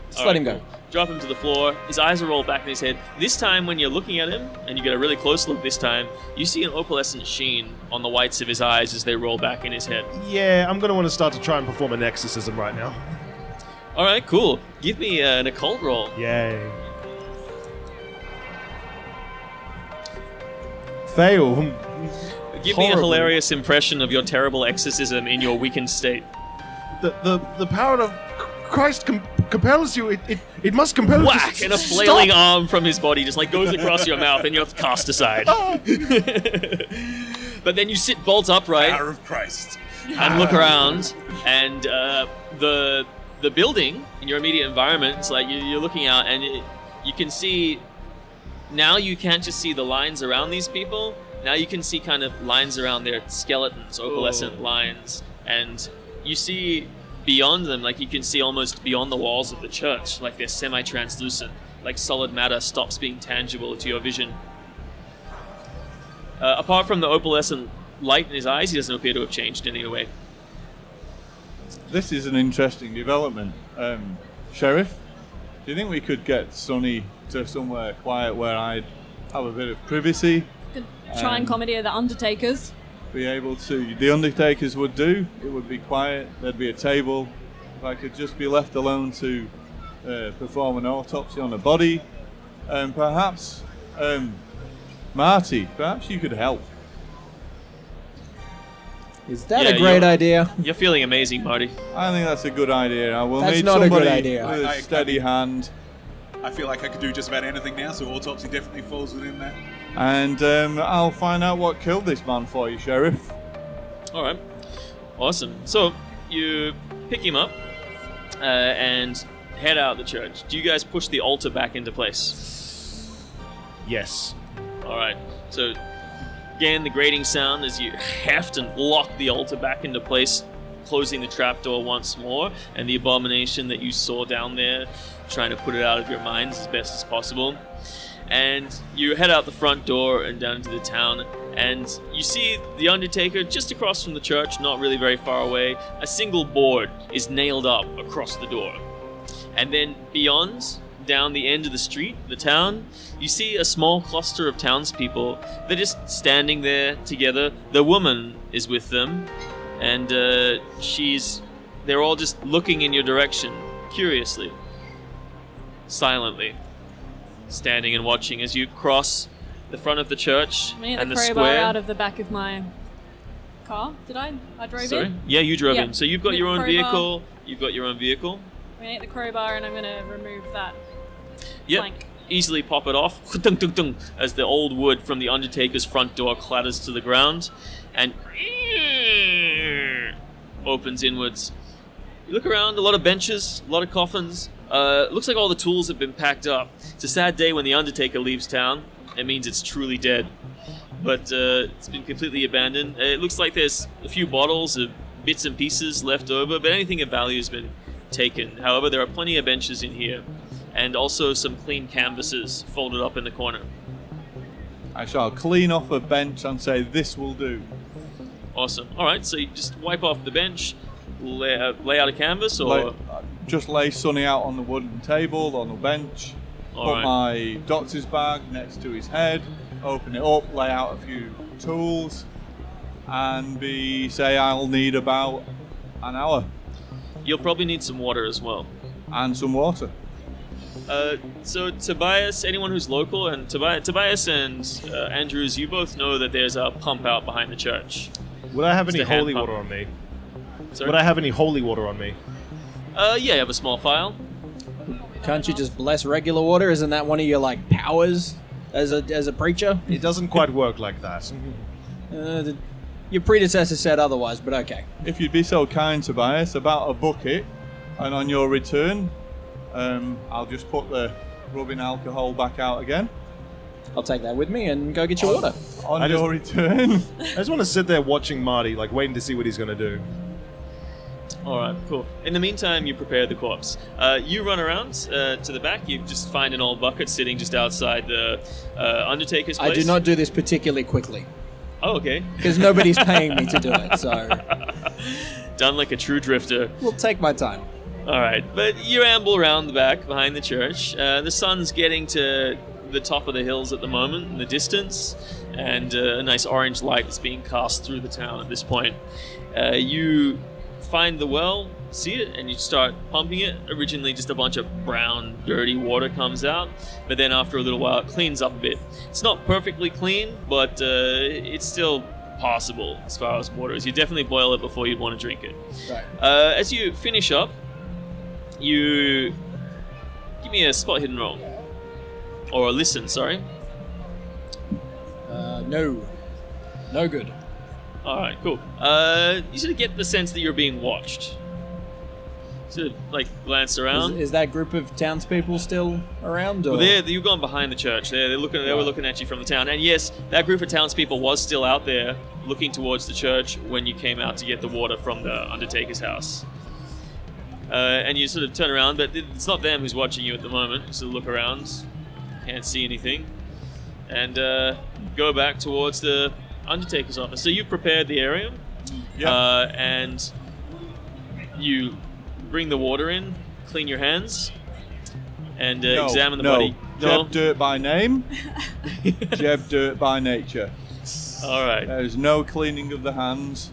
Just All let right, him go. cool. Drop him to the floor. His eyes are rolled back in his head. This time, when you're looking at him, and you get a really close look this time, you see an opalescent sheen on the whites of his eyes as they roll back in his head. Yeah, I'm going to want to start to try and perform an exorcism right now. All right, cool. Give me an occult roll. Yay. Fail. Give me a Horrible. hilarious impression of your terrible exorcism in your weakened state. The power of Christ compels you. It must compel you. Whack! And a flailing arm from his body just like goes across your mouth and you're cast aside. But then you sit bolt upright. Power of Christ. and look around, and the building in your immediate environment, it's like you're looking out, and you can see. Now you can't just see the lines around these people. Now you can see kind of lines around their skeletons, opalescent lines, and you see beyond them, like you can see almost beyond the walls of the church, like they're semi-translucent, like solid matter stops being tangible to your vision. Apart from the opalescent light in his eyes, he doesn't appear to have changed in any way. This is an interesting development. Sheriff, do you think we could get Sonny to somewhere quiet where I'd have a bit of privacy? Could try and commandeer the Undertakers. Be able to. The Undertakers would do. It would be quiet. There'd be a table. If I could just be left alone to perform an autopsy on a body. Perhaps, Marty, perhaps you could help. Is that a great idea? You're feeling amazing, Marty. I think that's a good idea. I will That's need not a somebody good idea. with a steady hand. I feel like I could do just about anything now, so autopsy definitely falls within that. And I'll find out what killed this man for you, Sheriff. All right, awesome. So you pick him up and head out the church. Do you guys push the altar back into place? Yes. All right. So again, the grating sound as you heft and lock the altar back into place, closing the trapdoor once more, and the abomination that you saw down there, trying to put it out of your minds as best as possible. And you head out the front door and down into the town, and you see the Undertaker just across from the church, not really very far away. A single board is nailed up across the door. And then beyond, down the end of the street, the town, you see a small cluster of townspeople. They're just standing there together. The woman is with them, and they're all just looking in your direction, curiously, silently, standing and watching as you cross the front of the church I'm gonna get and the the crowbar square. out of the back of my car. Did I? I drove Sorry? in. Yeah, you drove Yeah. in. So you've got Get your the own crowbar. vehicle. You've got your own vehicle. I'm gonna get the crowbar and I'm gonna remove that Yep. plank. Easily pop it off Tung, tung, tung, as the old wood from the Undertaker's front door clatters to the ground and opens inwards. You look around, a lot of benches, a lot of coffins. Looks like all the tools have been packed up. It's a sad day when the Undertaker leaves town. It means it's truly dead. But it's been completely abandoned. It looks like there's a few bottles of bits and pieces left over, but anything of value has been taken. However, there are plenty of benches in here, and also some clean canvases folded up in the corner. I shall clean off a bench and say, this will do. Awesome. All right, so you just wipe off the bench, lay out a canvas, or... Just lay Sonny out on the wooden table, on the bench, All put right. my doctor's bag next to his head, open it up, lay out a few tools, and say I'll need about an hour. You'll probably need some water as well. And some water. So Tobias, anyone who's local, and Tobias and Andrews, you both know that there's a pump out behind the church. Would I have It's any the hand holy pump. water on me? Sorry? Would I have any holy water on me? Yeah, you have a small vial. Can't you just bless regular water? Isn't that one of your like powers as a preacher? It doesn't quite work like that. Your predecessor said otherwise, but okay. If you'd be so kind, Tobias, about a bucket, and on your return, I'll just put the rubbing alcohol back out again. I'll take that with me and go get your water. On your return. I just want to sit there watching Marty, like waiting to see what he's going to do. All right, cool. In the meantime, you prepare the corpse. You run around to the back. You just find an old bucket sitting just outside the Undertaker's place. I do not do this particularly quickly Oh, okay. because nobody's paying me to do it. So Done like a true drifter. we'll take my time. All right, but you amble around the back behind the church. The sun's getting to the top of the hills at the moment in the distance, and a nice orange light is being cast through the town at this point. You find the well, see it, and you start pumping it. Originally just a bunch of brown, dirty water comes out, but then after a little while it cleans up a bit. It's not perfectly clean, but it's still passable as far as water is. You definitely boil it before you'd want to drink it. Right. As you finish up, you give me a spot hidden roll. Or a listen, sorry. No good. All right, cool. You sort of get the sense that you're being watched. Sort of like glance around. Is that group of townspeople still around? Or? Well, you've gone behind the church. They're looking. They were looking at you from the town. And yes, that group of townspeople was still out there, looking towards the church when you came out to get the water from the Undertaker's house. And you sort of turn around, but it's not them who's watching you at the moment. You sort of look around, can't see anything, and go back towards the Undertaker's office. So you've prepared the area, and you bring the water in, clean your hands, and examine the body. Jeb Dirt by name, Jeb Dirt by nature. All right. There's no cleaning of the hands.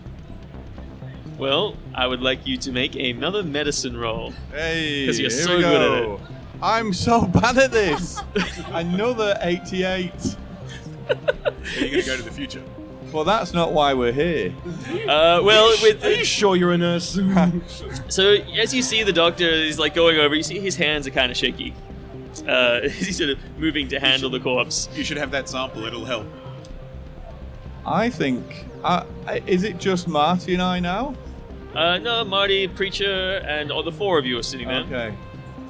Well, I would like you to make another medicine roll. Hey, because you're here so we good go. at it. I'm so bad at this. Another 88. You're going to go to the future. Well, that's not why we're here. Well, with Are you sure you're a nurse? so as you see the doctor is like going over, you see his hands are kind of shaky. He's sort of moving to handle the corpse. You should have that sample. It'll help. I think... is it just Marty and I now? No, Marty, Preacher, and all the four of you are sitting there. Okay.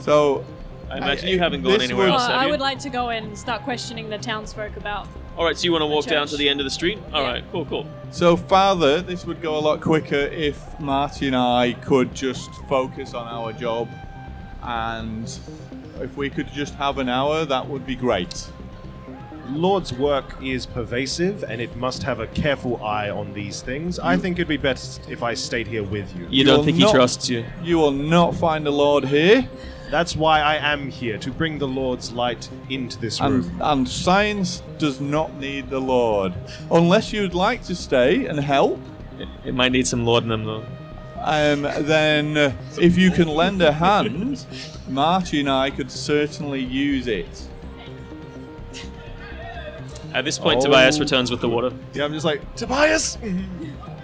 So... I imagine you haven't gone anywhere else, have I you? would like to go in and start questioning the townsfolk about. All right, so you want to walk down church. to the end of the street? All Yeah. right, cool. So, Father, this would go a lot quicker if Marty and I could just focus on our job, and if we could just have an hour, that would be great. Lord's work is pervasive, and it must have a careful eye on these things. I think it'd be best if I stayed here with you. You will don't think he not- trusts you? You will not find the Lord here, That's why I am here, to bring the Lord's light into this room. and science does not need the Lord. Unless you'd like to stay and help, It might need some laudanum, though. then if you can lend a hand, Marty and I could certainly use it. At this point, Oh. Tobias returns with the water. Yeah, I'm just like, Tobias! And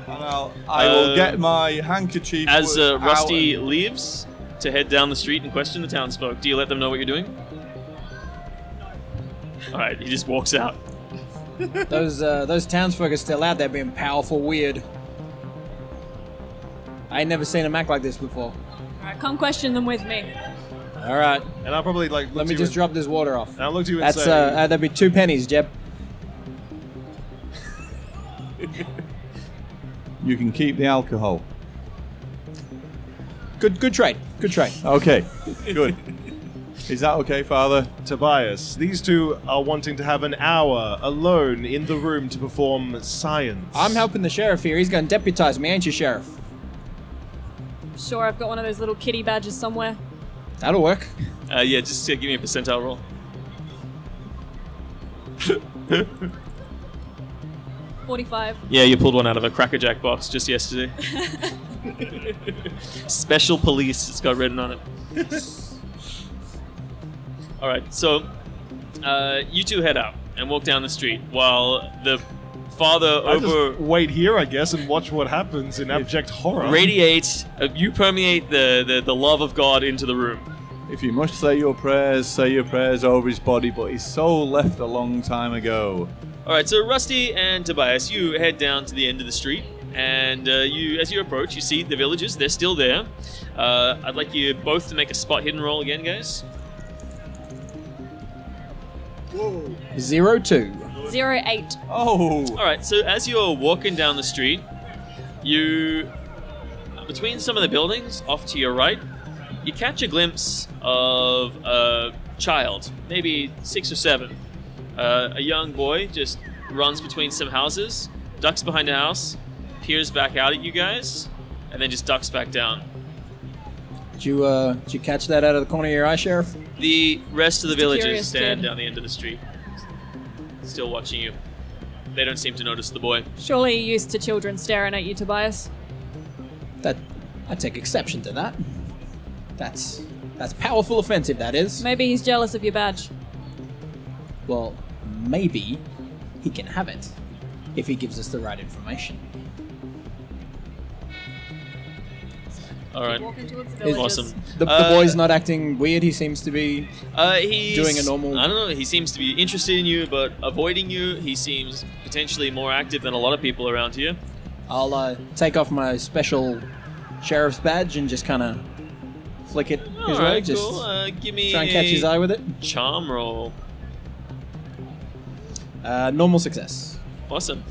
I will get my handkerchief As out Rusty and- leaves to head down the street and question the townsfolk, do you let them know what you're doing? All right, he just walks out. Those townsfolk are still out there being powerful weird. I ain't never seen them act like this before. All right, come question them with me. All right, And I'll probably like look let to me you just and- drop this water off. And I'll look to you and That's say, that'd be 2 pennies, Jeb. You can keep the alcohol. Good trade. Good trade. Okay, good. Is that okay, Father? Tobias, these two are wanting to have an hour alone in the room to perform science. I'm helping the sheriff here. He's going to deputize me, ain't you, sheriff? Sure, I've got one of those little kitty badges somewhere. That'll work. Yeah, just give me a percentile roll. 45. Yeah, you pulled one out of a Cracker Jack box just yesterday. Special police, it's got written on it. All right, so you two head out and walk down the street while the father I just wait here, I guess, and watch what happens in abject horror. radiate, you permeate the love of God into the room. If you must say your prayers over his body, but his soul left a long time ago. All right, so Rusty and Tobias, you head down to the end of the street, and as you approach, you see the villagers. They're still there. I'd like you both to make a spot hidden roll again, guys. 02. 08. Oh! All right, so as you're walking down the street, you, between some of the buildings off to your right, you catch a glimpse of a child, maybe 6 or 7. A young boy just runs between some houses, ducks behind a house, peers back out at you guys, and then just ducks back down. Did you catch that out of the corner of your eye, Sheriff? The rest of the villagers curious stand kid. down the end of the street, still watching you. They don't seem to notice the boy. Surely you're used to children staring at you, Tobias. I take exception to that. That's powerful offensive, that is. Maybe he's jealous of your badge. Well, maybe he can have it if he gives us the right information. All right. Walking towards the villagers. Awesome. The boy's not acting weird. He seems to be. He's doing a normal- I don't know. He seems to be interested in you, but avoiding you. He seems potentially more active than a lot of people around here. I'll take off my special sheriff's badge and just kind of flick it his way. Alright, Just cool. Give me try and catch his eye with it. charm roll. Normal success. Awesome.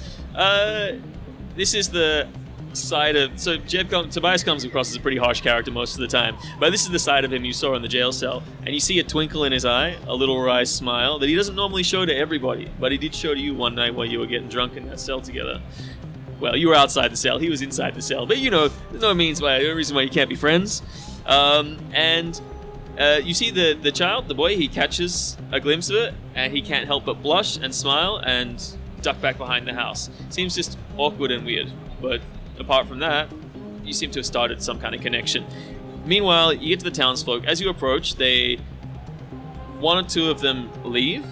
This is the side of... So Tobias comes across as a pretty harsh character most of the time, but this is the side of him you saw in the jail cell, and you see a twinkle in his eye, a little wry smile that he doesn't normally show to everybody, but he did show to you one night while you were getting drunk in that cell together. Well, you were outside the cell, he was inside the cell, but you know, there's no reason why you can't be friends. You see the child, the boy, he catches a glimpse of it, and he can't help but blush and smile and duck back behind the house. Seems just awkward and weird, but apart from that, you seem to have started some kind of connection. Meanwhile, you get to the townsfolk. As you approach, one or two of them leave,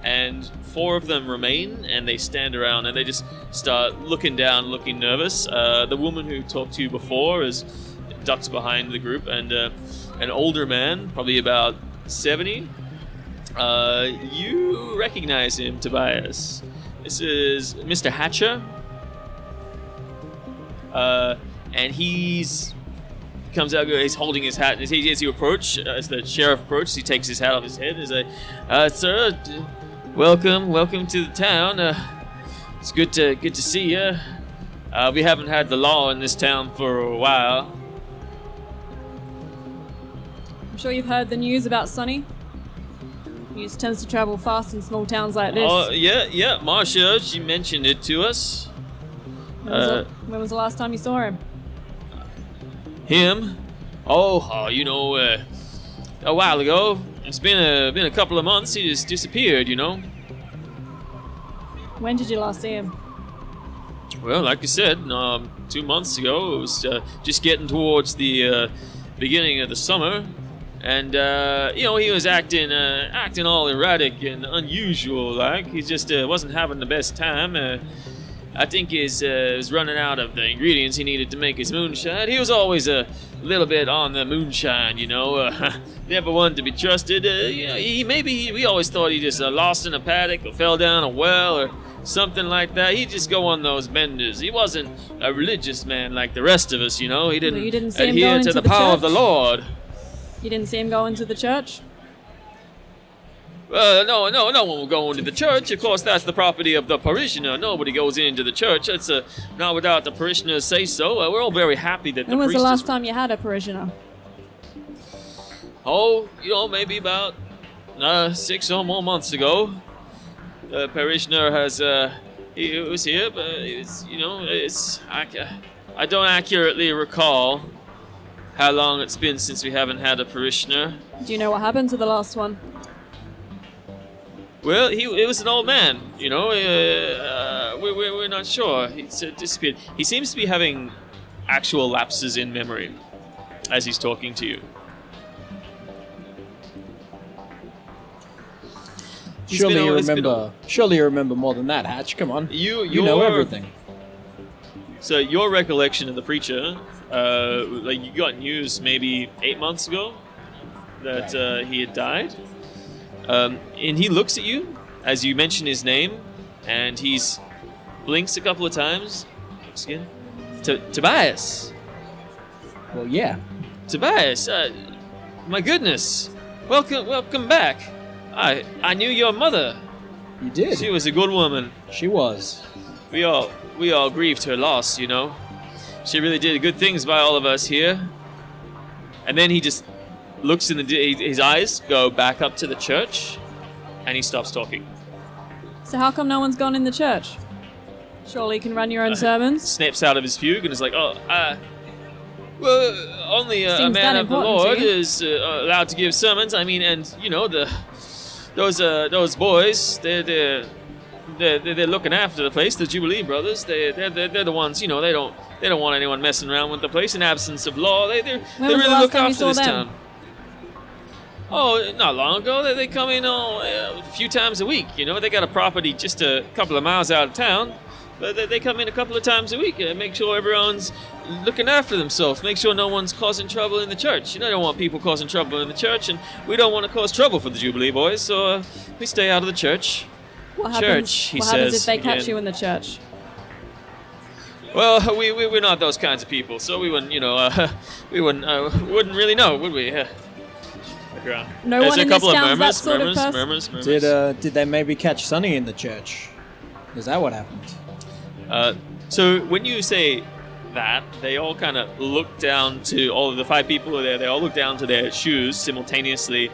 and 4 of them remain, and they stand around, and they just start looking down, looking nervous. The woman who talked to you before ducks behind the group, and an older man, probably about 70. You recognize him, Tobias. This is Mr. Hatcher. And comes out, he's holding his hat, as you approach, as the sheriff approaches, he takes his hat off his head and is like, sir, welcome to the town. It's good to see you. We haven't had the law in this town for a while. I'm sure you've heard the news about Sonny. News tends to travel fast in small towns like this. Oh, yeah, Marcia, she mentioned it to us. When was the last time you saw him? Him? A while ago. It's been a couple of months. He just disappeared, When did you last see him? Well, like I said, 2 months ago. It was just getting towards the beginning of the summer, and he was acting all erratic and unusual. Like he just wasn't having the best time. I think he was running out of the ingredients he needed to make his moonshine. He was always a little bit on the moonshine, never one to be trusted. We always thought he just lost in a paddock or fell down a well or something like that. He'd just go on those benders. He wasn't a religious man like the rest of us, He didn't see him adhere going to to the the power of the church? Lord. You didn't see him go into the church? No one will go into the church. Of course, that's the property of the parishioner. Nobody goes into the church. It's not without the parishioners say so. We're all very happy that When was the last time you had a parishioner? Oh, maybe about 6 or more months ago. The parishioner he was here, but I don't accurately recall how long it's been since we haven't had a parishioner. Do you know what happened to the last one? Well, it was an old man, we're not sure. He's disappeared. He seems to be having actual lapses in memory as he's talking to you. Surely you remember more than that, Hatch. Come on. You know everything. So your recollection of the preacher, you got news maybe 8 months ago that he had died. And he looks at you as you mention his name, and he's blinks a couple of times. Looks again. Tobias. Well, yeah. Tobias, my goodness, welcome back. I knew your mother. You did. She was a good woman. She was. We all grieved her loss, She really did good things by all of us here. And then he just looks his eyes go back up to the church, and he stops talking. So how come no one's gone in the church? Surely you can run your own sermons. Snaps out of his fugue and is like, well, only a Seems man that of the important Lord to you. is allowed to give sermons. I mean, and those boys, they're looking after the place. The Jubilee brothers, they're the ones. They don't want anyone messing around with the place. In absence of law, they When was the really last look time you after saw this them? town. Oh, not long ago. They come in a few times a week. They got a property just a couple of miles out of town. But they come in a couple of times a week and make sure everyone's looking after themselves. Make sure no one's causing trouble in the church. Don't want people causing trouble in the church, and we don't want to cause trouble for the Jubilee boys, so we stay out of the church. What Church, happens, he what happens says if they catch again. you in the church? Well, we're not those kinds of people, so we wouldn't, wouldn't really know, would we? Look around. No There's one a in this couple of town's that sort of murmurs. person? Did they maybe catch Sonny in the church? Is that what happened? So when you say that, they all kind of look down to all of the 5 people who are there. They all look down to their shoes simultaneously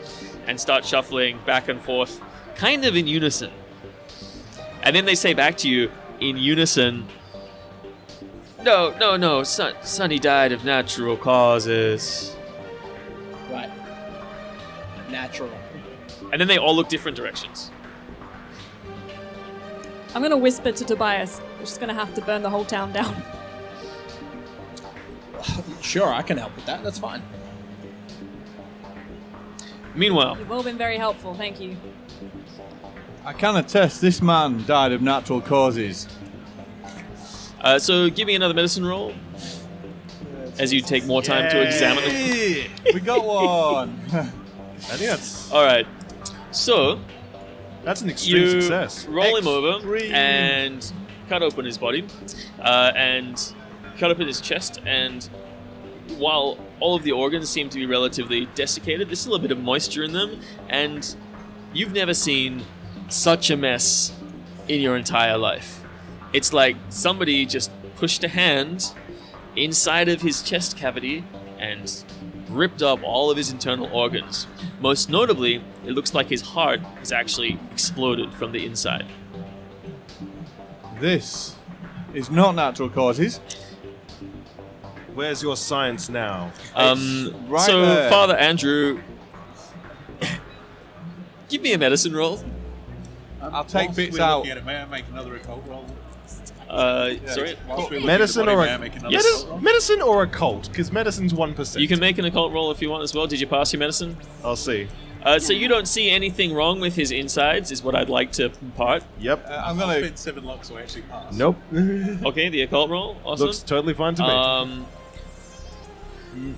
and start shuffling back and forth, kind of in unison. And then they say back to you in unison, No, Sonny died of natural causes. Right. Natural. And then they all look different directions. I'm going to whisper to Tobias. We're just going to have to burn the whole town down. Sure, I can help with that. That's fine. Meanwhile, You've all been very helpful. Thank you. I can attest this man died of natural causes. so give me another medicine roll as you take more time to examine it. We got one. I think that's All right. So an extreme you success. roll him over Extreme. and cut open his body, and cut open his chest. And while all of the organs seem to be relatively desiccated, there's still a bit of moisture in them. And you've never seen such a mess in your entire life. It's like somebody just pushed a hand inside of his chest cavity and ripped up all of his internal organs. Most notably, it looks like his heart has actually exploded from the inside. This is not natural causes. Where's your science now? right so, there. Father Andrew, give me a medicine roll. I'll take Whilst bits we're out. looking at it, may I make another occult roll? Sorry. Whilst we're looking Medicine at the or body, may I make another occult roll? medicine or occult? Because medicine's 1%. You can make an occult roll if you want as well. Did you pass your medicine? I'll see. So you don't see anything wrong with his insides, is what I'd like to impart. Yep. I'm I'll gonna. spend 7 locks so I actually pass. Nope. Okay, the occult roll. Awesome. Looks totally fine to me.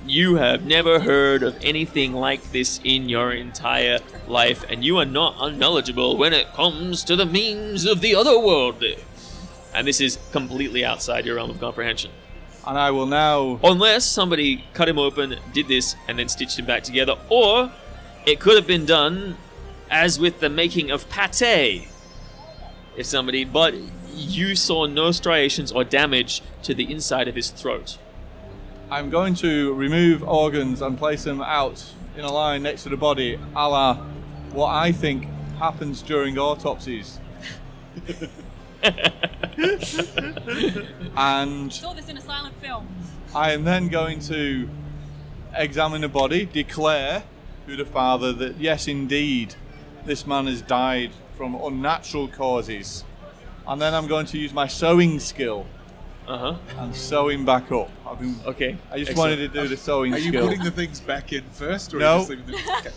You have never heard of anything like this in your entire life, and you are not unknowledgeable when it comes to the means of the otherworldly. And this is completely outside your realm of comprehension. And I will now. Unless somebody cut him open, did this, and then stitched him back together, or it could have been done as with the making of pate. If somebody, but you saw no striations or damage to the inside of his throat. I'm going to remove organs and place them out in a line next to the body, a la what I think happens during autopsies. And Saw this in a silent film. I am then going to examine the body, declare to the father that yes, indeed, this man has died from unnatural causes. And then I'm going to use my sewing skill and sew him back up. Okay. I just excellent. wanted to do the sewing Are you skill. putting the things back in first, or No. are you just leaving them? Okay.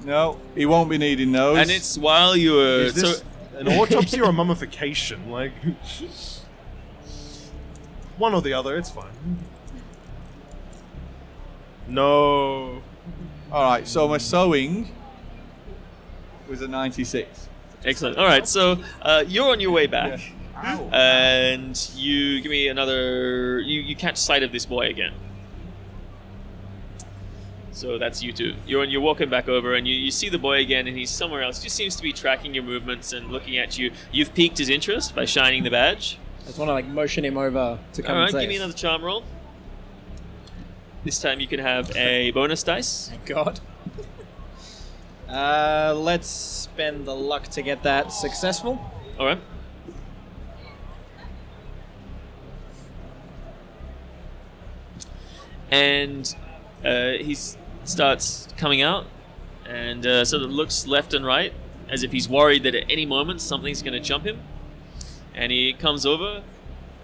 No, he won't be needing those. And it's while you were Is this an autopsy or a mummification? Like, one or the other, it's fine. No. All right, so my sewing was a 96. excellent. All right, so you're on your way back, Ow. and you give me another. You catch sight of this boy again. So that's you two. You're walking back over, and you see the boy again, and he's somewhere else. He just seems to be tracking your movements and looking at you. You've piqued his interest by shining the badge. I just want to motion him over to come All right, and say give me it. another charm roll. This time you can have a bonus dice. Thank God. Let's spend the luck to get that successful. All right. And he starts coming out and sort of looks left and right as if he's worried that at any moment something's going to jump him. And he comes over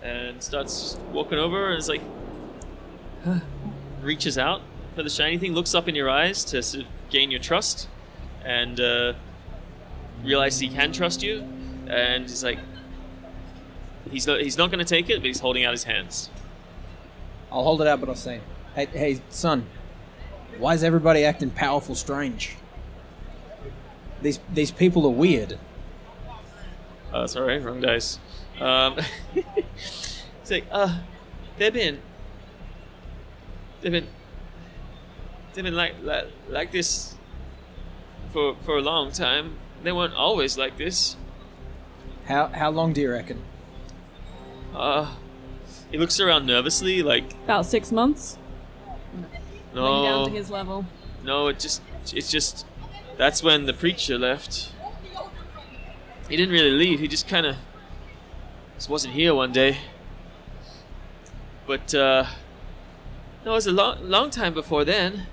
and starts walking over and is like, reaches out for the shiny thing, looks up in your eyes to sort of gain your trust, and realizes he can trust you, and he's like, he's not going to take it, but he's holding out his hands. I'll hold it out, but I'll say, hey, son, why is everybody acting powerful strange? These people are weird. Sorry, wrong dice. It's like, they've been like this for a long time. They weren't always like this. How long do you reckon? He looks around nervously, like, About 6 months. Bring down to no, his level. no, it's just, that's when the preacher left. He didn't really leave, he just kind of just wasn't here one day. But, no, it was a long time before then.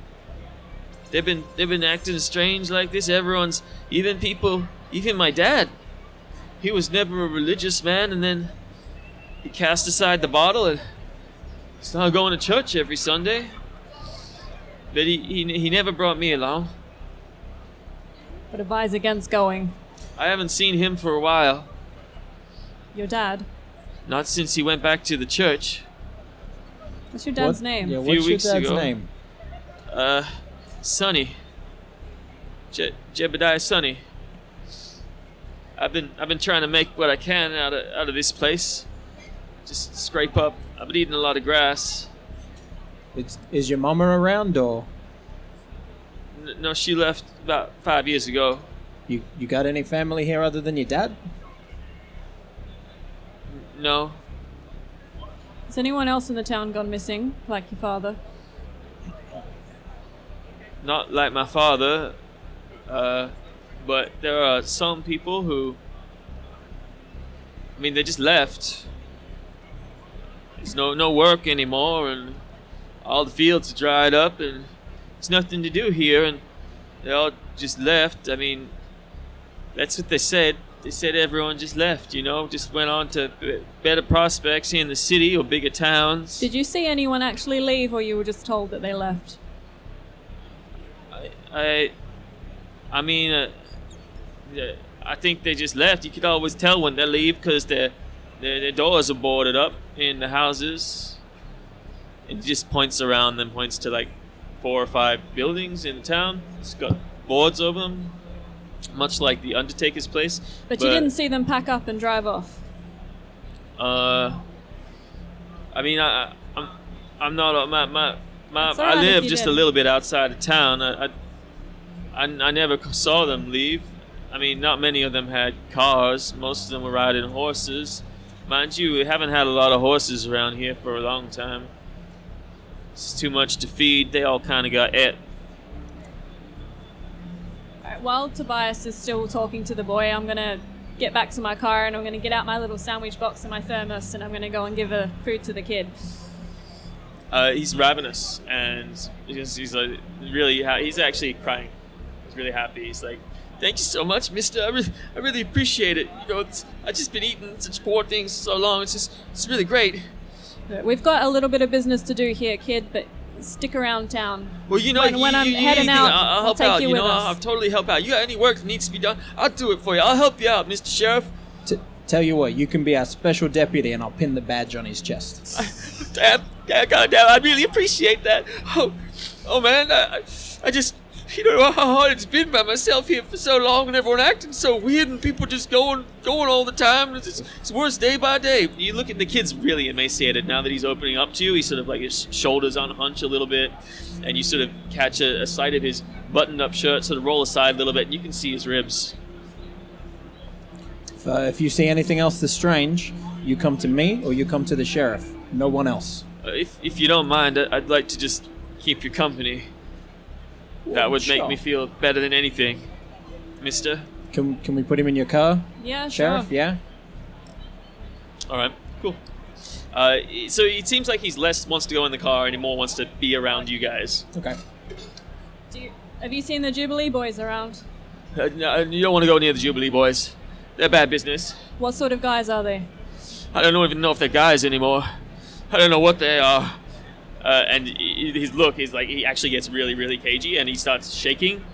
They've been acting strange like this. Everyone's, even my dad. He was never a religious man, and then he cast aside the bottle and started going to church every Sunday. But he never brought me along. But advise against going. I haven't seen him for a while. Your dad. Not since he went back to the church. What's your dad's name? Yeah, A what's few your weeks dad's ago. name? Sonny. Jebediah Sonny. I've been trying to make what I can out of this place. Just scrape up. I've been eating a lot of grass. Is your mama around, or No, she left about 5 years ago. you got any family here other than your dad? No. Has anyone else in the town gone missing, like your father? Not like my father. But there are some people who, I mean, they just left. There's no work anymore, and all the fields are dried up, and there's nothing to do here, and they all just left. I mean, that's what they said. They said everyone just left, just went on to better prospects in the city or bigger towns. Did you see anyone actually leave, or you were just told that they left? I mean, I think they just left. You could always tell when they leave because their doors are boarded up in the houses. It just points around them, points to like 4 or 5 buildings in the town. It's got boards over them, much like the Undertaker's place. But you didn't see them pack up and drive off? I mean, I'm not my It's all I right if live you just a didn't. little bit outside of town. I never saw them leave. I mean, not many of them had cars. Most of them were riding horses. Mind you, we haven't had a lot of horses around here for a long time. It's too much to feed. They all kind of got ate. Alright, while Tobias is still talking to the boy, I'm going to get back to my car and I'm going to get out my little sandwich box and my thermos and I'm going to go and give food to the kid. He's ravenous, and he's like really. He's actually crying. He's really happy. He's like, "Thank you so much, Mister. I really appreciate it. I've just been eating such poor things so long. It's really great." We've got a little bit of business to do here, kid, but stick around town. Well, when I'm heading out, I'll help take out. you with us. I'll totally help out. You got any work that needs to be done? I'll do it for you. I'll help you out, Mr. Sheriff. Tell you what, you can be our special deputy, and I'll pin the badge on his chest. Damn, goddamn, I really appreciate that. Oh man, I just, how hard it's been by myself here for so long, and everyone acting so weird, and people just going all the time. It's worse day by day. You look at the kid's really emaciated now that he's opening up to you. He's sort of like his shoulders on hunch a little bit, and you sort of catch a sight of his buttoned-up shirt sort of roll aside a little bit, and you can see his ribs. If you see anything else that's strange, you come to me or you come to the sheriff. No one else. If you don't mind, I'd like to just keep your company. That would make me feel better than anything, mister. Can we put him in your car? Yeah, Sheriff, sure. yeah? Alright, cool. So it seems like he's less wants to go in the car and he more wants to be around you guys. Okay. Have you seen the Jubilee boys around? No, you don't want to go near the Jubilee boys. They're bad business. What sort of guys are they? I don't even know if they're guys anymore. I don't know what they are. And his look is like he actually gets really, really cagey and he starts shaking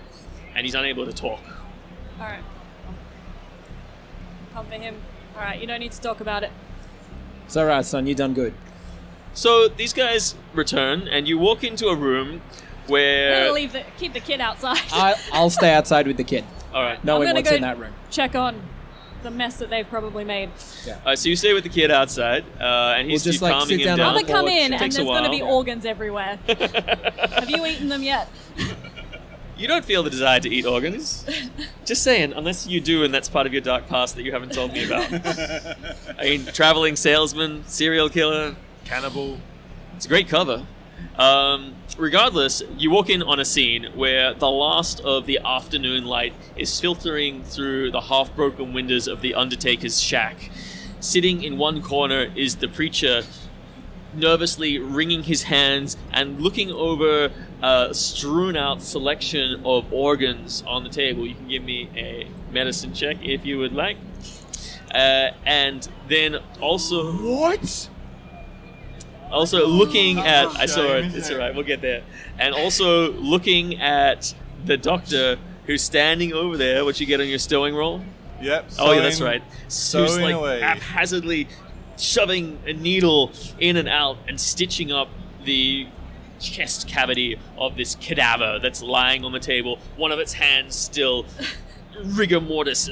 and he's unable to talk. Alright. Come for him. Alright, you don't need to talk about it. It's alright, son. You done good. So these guys return and you walk into a room where... Keep the kid outside. I'll stay outside with the kid. Alright. Knowing I'm gonna what's go in that room. check on the mess that they've probably made. So you stay with the kid outside, and he's We'll just, you're like, calming sit him down down. on Rather come porch. in and Takes there's a going to be while. organs everywhere. Have you eaten them yet? You don't feel the desire to eat organs. Just saying, unless you do, and that's part of your dark past that you haven't told me about. I mean, traveling salesman, serial killer, Cannibal. it's a great cover. Regardless, you walk in on a scene where the last of the afternoon light is filtering through the half-broken windows of the Undertaker's shack. Sitting in one corner is the preacher, nervously wringing his hands and looking over a strewn-out selection of organs on the table. You can give me a medicine check if you would like. And then also... What? Also looking at... That's I saw shame, it. isn't It's it? alright. We'll get there. And also looking at the doctor who's standing over there. What you get on your stowing roll? Yep. Oh, yeah, that's right. Who's sewing like away. haphazardly shoving a needle in and out and stitching up the chest cavity of this cadaver that's lying on the table. One of its hands still rigor mortis,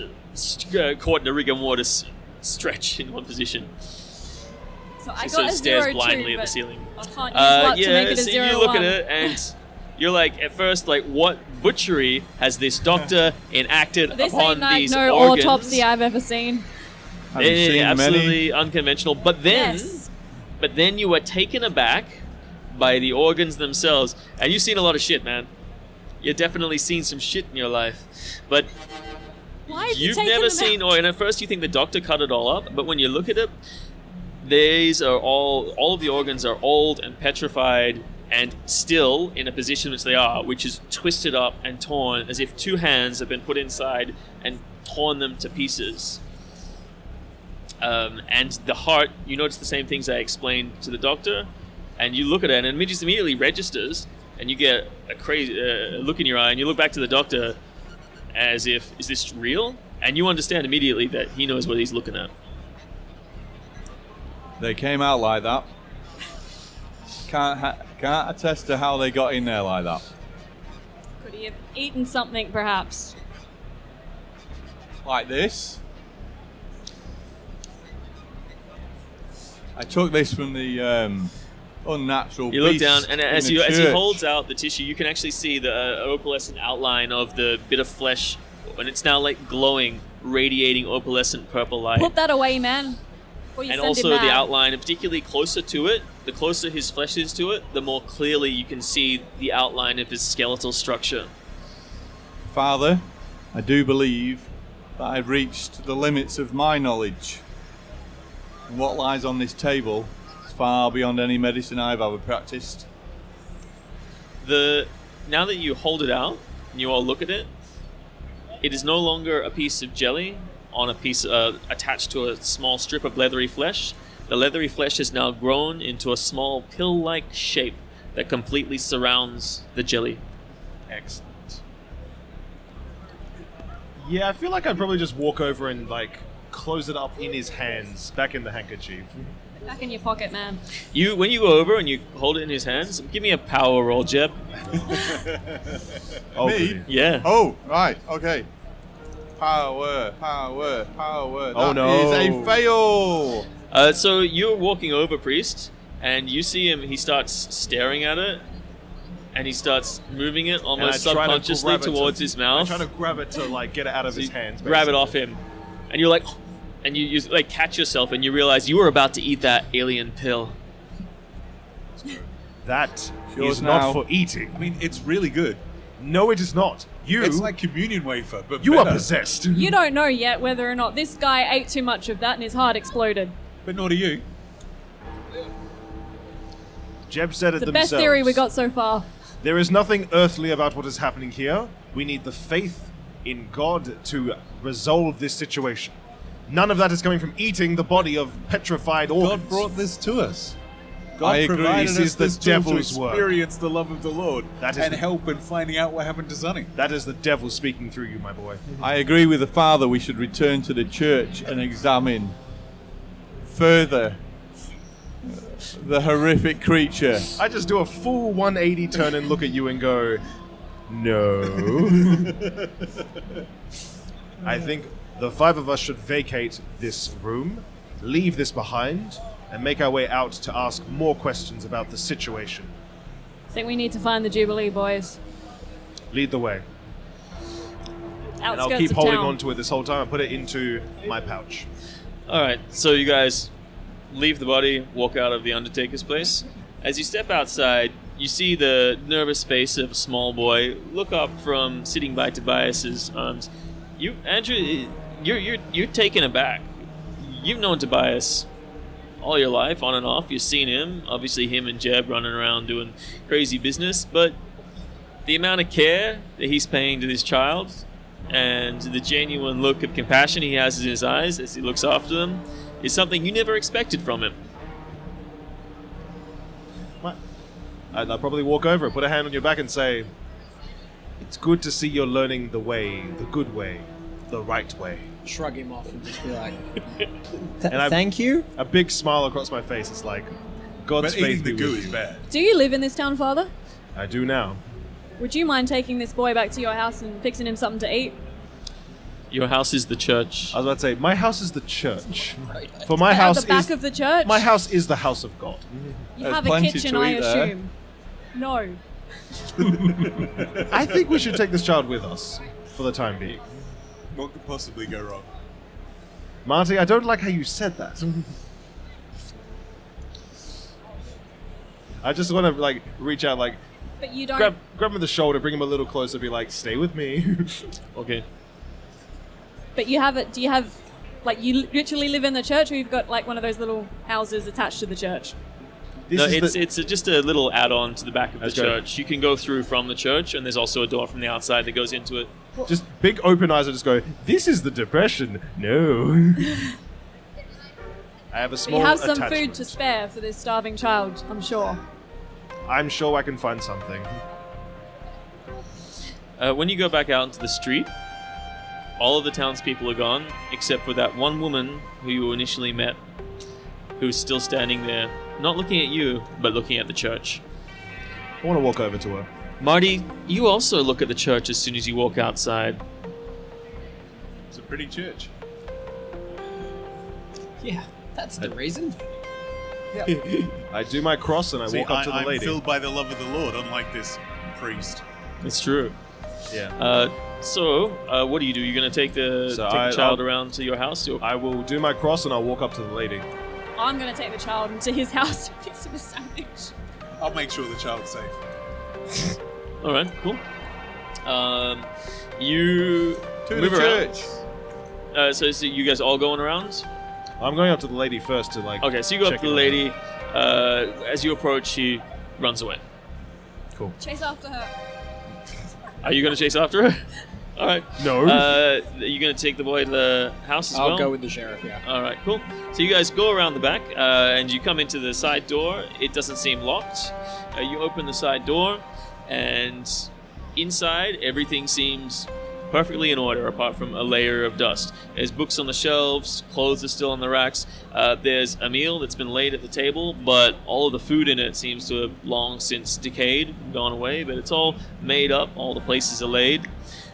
caught in a rigor mortis stretch in one position. So I So got it a stares 0-2, blindly at the but ceiling. I can't use luck to make it a so 0-1. you look at it and you're like, at first, like, what butchery has this doctor enacted This upon ain't like these no organs? autopsy I've ever seen. Haven't seen many. Absolutely unconventional. But then, Yes. you are taken aback by the organs themselves, and you've seen a lot of shit, man. You've definitely seen some shit in your life, but Why have you you've taken never them seen. out? Or and at first you think the doctor cut it all up, but when you look at it, these are all of the organs are old and petrified, and still in a position which they are, which is twisted up and torn, as if two hands have been put inside and torn them to pieces. And the heart, you notice the same things I explained to the doctor, and you look at it, and it just immediately registers, and you get a crazy look in your eye, and you look back to the doctor as if, is this real? And you understand immediately that he knows what he's looking at. They came out like that. Can't attest to how they got in there like that. Could he have eaten something, perhaps? Like this. I took this from the unnatural You look beast down, and in as the he church. holds out the tissue, you can actually see the opalescent outline of the bit of flesh, and it's now like glowing, radiating opalescent purple light. Put that away, man. Before you And send also him mad. the outline, and particularly closer to it, the closer his flesh is to it, the more clearly you can see the outline of his skeletal structure. Father, I do believe that I've reached the limits of my knowledge. And what lies on this table is far beyond any medicine I've ever practiced. Now that you hold it out, and you all look at it, it is no longer a piece of jelly on a piece attached to a small strip of leathery flesh. The leathery flesh has now grown into a small pill-like shape that completely surrounds the jelly. Excellent. Yeah, I feel like I'd probably just walk over and like close it up in his hands, back in the handkerchief. Back in your pocket, man. When you go over and you hold it in his hands, give me a power roll, Jeb. Oh, Me? goody. Yeah. Oh, right, okay. Power, power, power. Oh, That no. is a fail. So you're walking over, priest, and you see him. He starts staring at it, and he starts moving it almost And I try to subconsciously grab it towards his I mouth. try to grab it to like get it out of his You hands. grab it basically. off him, and you're like, and you like catch yourself, and you realize you were about to eat that alien pill. That Yours is not now. for eating. I mean, it's really good. No, it is not. You, It's like communion wafer, but you are better. possessed. You don't know yet whether or not this guy ate too much of that and his heart exploded. But nor do you. Jeb said it The themselves. best theory we got so far. There is nothing earthly about what is happening here. We need the faith in God to resolve this situation. None of that is coming from eating the body of petrified organs. God brought this to us. God I agree. provided This us is the this tool to devil's work. experience the love of the Lord That is and the- help in finding out what happened to Sonny. That is the devil speaking through you, my boy. I agree with the father. We should return to the church and examine further the horrific creature. I just do a full 180 turn and look at you and go, no. I think The 5 of us should vacate this room, leave this behind, and make our way out to ask more questions about the situation. I think we need to find the Jubilee, boys. Lead the way. Outskirts And I'll keep of holding town. on to it this whole time and put it into my pouch. All right, so you guys leave the body, walk out of the Undertaker's place. As you step outside, you see the nervous face of a small boy look up from sitting by Tobias's arms. You, Andrew, you're taken aback. You've known Tobias all your life, on and off. You've seen him, obviously him and Jeb running around doing crazy business, but the amount of care that he's paying to this child and the genuine look of compassion he has in his eyes as he looks after them is something you never expected from him. What? I'll probably walk over and put a hand on your back and say, it's good to see you're learning the way, the good way, the right way. Shrug him off and just be like, And I- thank you. A big smile across my face. It's like, God's But faith eating the be goo with is you. bad. Do you live in this town, Father? I do now. Would you mind taking this boy back to your house and fixing him something to eat? Your house is the church. I was about to say, my house is the church. For my At house the back is of the church? my house is the house of God. You There's have a plenty kitchen, to I eat there. assume. No. I think we should take this child with us for the time being. What could possibly go wrong? Marty, I don't like how you said that. I just want to like reach out, like But you don't. grab him by the shoulder, bring him a little closer, be like, "Stay with me." Okay. But you have it. Do you have, like, you literally live in the church, or you've got like one of those little houses attached to the church? No, is it's just a little add-on to the back of the That's great. church. You can go through from the church, and there's also a door from the outside that goes into it. just big open eyes and just go, "This is the depression." No. I have a But small you have some attachment. food to spare for this starving child, I'm sure. I'm sure I can find something. When you go back out into the street, all of the townspeople are gone, except for that one woman who you initially met, who's still standing there, not looking at you, but looking at the church. I want to walk over to her. Marty, you also look at the church as soon as you walk outside. It's a pretty church. Yeah, that's the reason. I do my cross and I See, walk up to the I'm lady. filled by the love of the Lord, unlike this priest. It's true. Yeah. So, what do? You're going to take the child around to your house? Or? I will do my cross and I'll walk up to the lady. I'm going to take the child into his house to fix him a sandwich. I'll make sure the child's safe. All right, cool. You To move the around. church. So you guys all going around? I'm going up to the lady first to like. Okay, so you go up check to the it lady. As you approach, she runs away. out. Cool. Chase after her. Are you going to chase after her? All right. No. Are you going to take the boy to the house as well? I'll go with the sheriff, yeah. All right, cool. So you guys go around the back, and you come into the side door. It doesn't seem locked. You open the side door, and inside, everything seems perfectly in order, apart from a layer of dust. There's books on the shelves, clothes are still on the racks. There's a meal that's been laid at the table, but all of the food in it seems to have long since decayed, gone away, but it's all made up. All the places are laid.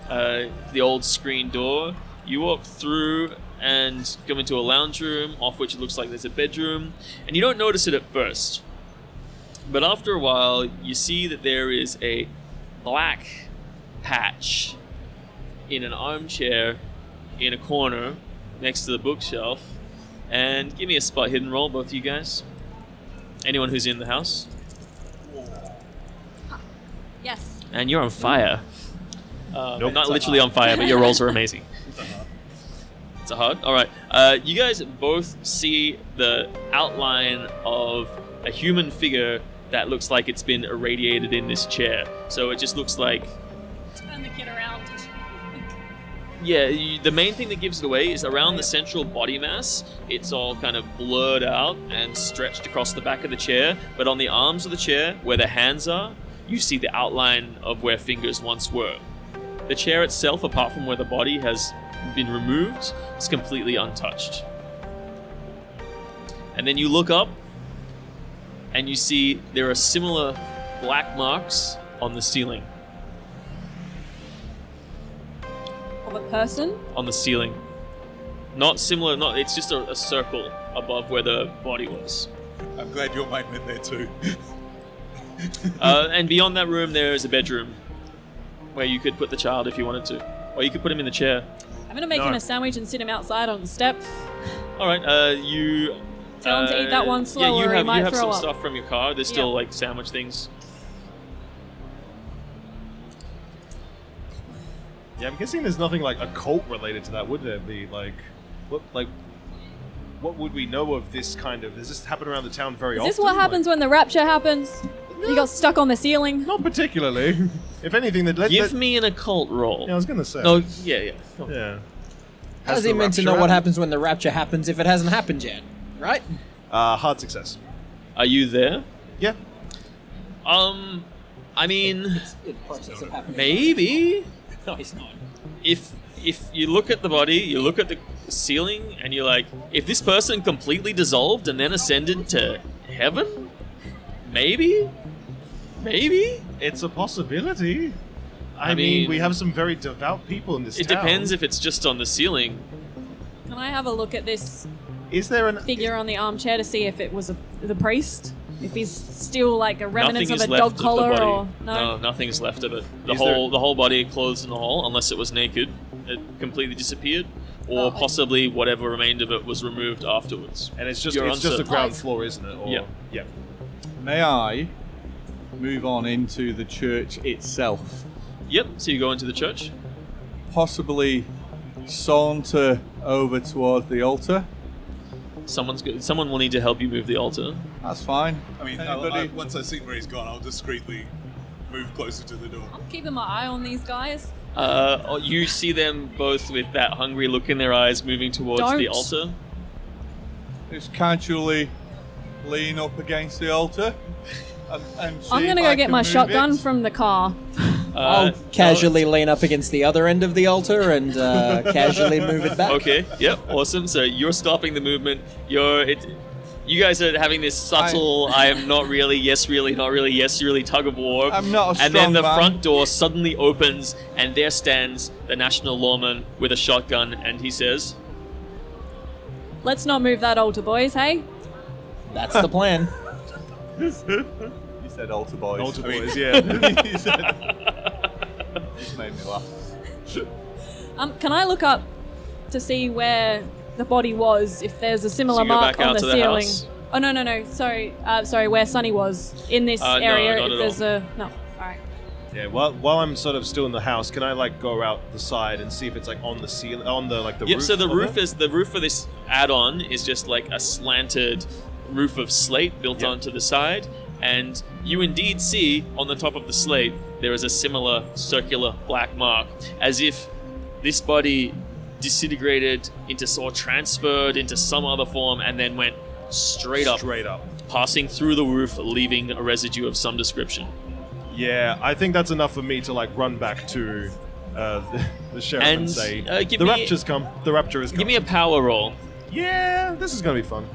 The old screen door. You walk through and come into a lounge room, off which it looks like there's a bedroom, and you don't notice it at first. But after a while, you see that there is a black patch in an armchair in a corner next to the bookshelf. And give me a spot hidden roll, both of you guys. Anyone who's in the house. Yes. And you're on fire. Nope. Not literally on fire, but your rolls are amazing. It's a hard. All right. You guys both see the outline of a human figure that looks like it's been irradiated in this chair. So it just looks like... Turn the kid around. Yeah, the main thing that gives it away is around the central body mass. It's all kind of blurred out and stretched across the back of the chair. But on the arms of the chair, where the hands are, you see the outline of where fingers once were. The chair itself, apart from where the body has been removed, is completely untouched. And then you look up, and you see there are similar black marks on the ceiling. Of a person? On the ceiling. Not similar. Not. It's just a circle above where the body was. I'm glad your mate went there too. And beyond that room, there is a bedroom where you could put the child if you wanted to, or you could put him in the chair. I'm gonna make him a sandwich and sit him outside on the step. All right. You. Tell him to eat that one slower, Yeah, or he might you have throw some up. stuff from your car. There's still Yeah. like sandwich things. Yeah, I'm guessing there's nothing like occult related to that, would there be? Like, what would we know of this kind of? Does this happen around the town very often? Is this what happens when the rapture happens? You got stuck on the ceiling? Not particularly. If anything, Give me an occult roll. Yeah, I was gonna say. No, yeah. Yeah. How's he meant to know what happens when the rapture happens if it hasn't happened yet? Right? Hard success. Are you there? Yeah. I mean, Process of happening. maybe. No, he's not. If you look at the body, you look at the ceiling, and you're like, if this person completely dissolved and then ascended to heaven, maybe. It's a possibility. I mean, mean, we have some very devout people in this It town. depends if it's just on the ceiling. Can I have a look at this Is there an figure on the armchair to see if it was the priest? If he's still like a remnant Nothing of is a left dog of the collar body. or No, nothing's left of it. The Is there- whole body clothes in the hole, unless it was naked, it completely disappeared, or Oh, possibly whatever remained of it was removed afterwards. And it's just You're the uncertain. ground floor, isn't it? Or, Yeah. Yeah. May I move on into the church itself? Yep. So you go into the church. Possibly saunter over towards the altar. Someone will need to help you move the altar. That's fine. I mean, Anybody? once I've seen where he's gone, I'll discreetly move closer to the door. I'm keeping my eye on these guys. You see them both with that hungry look in their eyes, moving towards the Don't. altar. Just casually lean up against the altar. And see I'm gonna if go I get can my move shotgun it. from the car. I'll casually lean up against the other end of the altar and casually move it back. Okay. Yep. Awesome. So you're stopping the movement. You guys are having this subtle I am not really, yes really, not really, yes really tug of war. I'm not a And then strong the man. front door suddenly opens and there stands the national lawman with a shotgun and he says, Let's not move that altar, boys, hey? That's the plan. You said altar boys. Altar I mean, boys, yeah. you said, just made me laugh. Can I look up to see where the body was, if there's a similar So you go mark back on out the to the ceiling? house? Oh, no. Sorry, where Sunny was. In this No, area, not if at there's a... No, alright. Yeah, while I'm sort of still in the house, can I like go out the side and see if it's like on the ceiling, on the like the Yep, roof? so the of roof it? is the roof for this add-on is just like a slanted roof of slate built Yep. onto the side, and you indeed see on the top of the slate there is a similar circular black mark, as if this body disintegrated into or transferred into some other form and then went straight up, passing through the roof, leaving a residue of some description. Yeah, I think that's enough for me to like run back to the sheriff and, And, say, give the me- rapture's come. The rapture is come. Give me a power roll. Yeah, this is gonna be fun.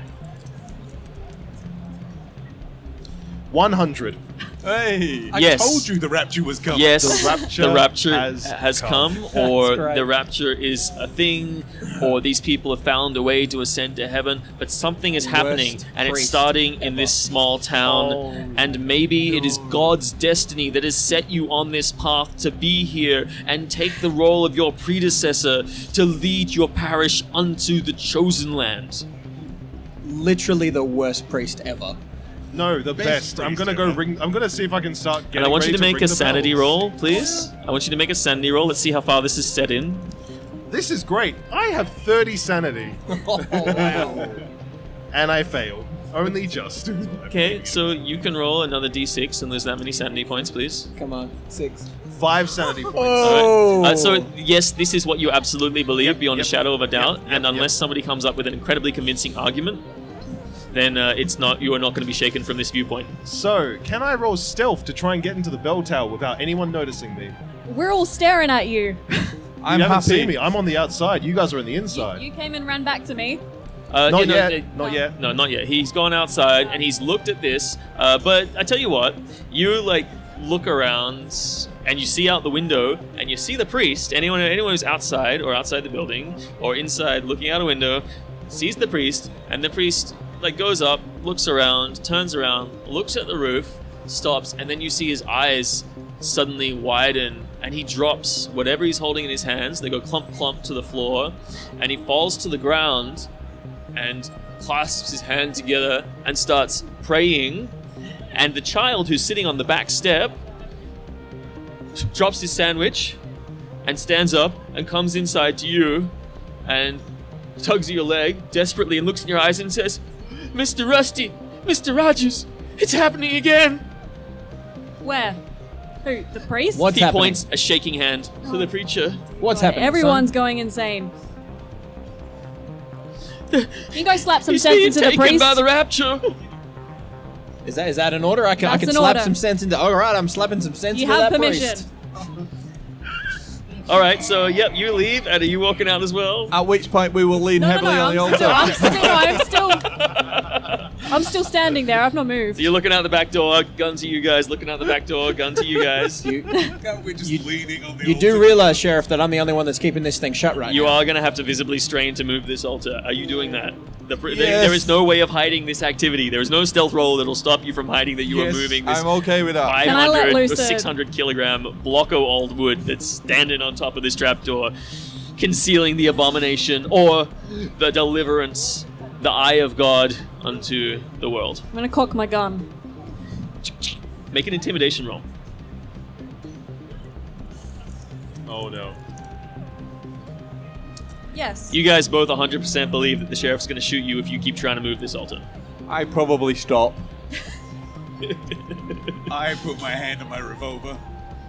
100. Hey! I Yes. told you the rapture was coming. Yes, The rapture has come, That's or great. the rapture is a thing, or these people have found a way to ascend to heaven, but something is happening, Worst and it's priest starting in ever. this small town, Oh, and maybe it is God's destiny that has set you on this path to be here and take the role of your predecessor to lead your parish unto the chosen land. Literally the worst priest ever. No, the best. I'm gonna go ring. I'm gonna see if I can start getting. And I want you ready to make ring a the sanity bells. roll, please. I want you to make a sanity roll. Let's see how far this is set in. This is great. I have 30 sanity, Oh, wow. and I fail. Only just. Okay, so you can roll another d6 and lose that many sanity points, please. Come on, 6. 5 sanity points. Oh! Alright. So yes, this is what you absolutely believe beyond yep, a shadow of a doubt, yep, and yep. unless somebody comes up with an incredibly convincing argument, then you are not going to be shaken from this viewpoint. So, can I roll stealth to try and get into the bell tower without anyone noticing me? We're all staring at you. I'm you haven't happy. seen me. I'm on the outside. You guys are on the inside. You came and ran back to me. Not you know, yet. Not yet. No, not yet. He's gone outside and he's looked at this. But I tell you what, you look around, and you see out the window, and you see the priest. Anyone who's outside or outside the building or inside looking out a window sees the priest, and the priest like goes up, looks around, turns around, looks at the roof, stops, and then you see his eyes suddenly widen, and he drops whatever he's holding in his hands. They go clump clump to the floor, and he falls to the ground and clasps his hand together and starts praying. And the child who's sitting on the back step drops his sandwich and stands up and comes inside to you and tugs at your leg desperately and looks in your eyes and says, "Mr. Rusty, Mr. Rogers, it's happening again." Where? Who? The priest? What's He happening? points a shaking hand to the preacher. What's happening? Everyone's going insane. You can go slap some He's sense being into the taken priest. by the Rapture. Is that an order? I can That's an slap order. some sense into. All right, I'm slapping some sense You into have that permission. priest. All right, so yep, you leave, and are you walking out as well? At which point we will lean heavily on the altar. I'm still standing there. I've not moved. So you're looking out the back door, gun to you guys. Looking out the back door, gun to you guys. We're just leaning on the You altar. do realize, Sheriff, that I'm the only one that's keeping this thing shut right You now. are going to have to visibly strain to move this altar. Are you doing that? Yes. There is no way of hiding this activity. There is no stealth roll that'll stop you from hiding that you are Yes, moving this I'm okay with that. Can I let 500 or loose a- 600 kilogram block of old wood that's standing on top of this trapdoor, concealing the abomination or the deliverance, the eye of God unto the world. I'm gonna cock my gun. Make an intimidation roll. Oh no. Yes. You guys both 100% believe that the sheriff's going to shoot you if you keep trying to move this altar. I probably stop. I put my hand on my revolver.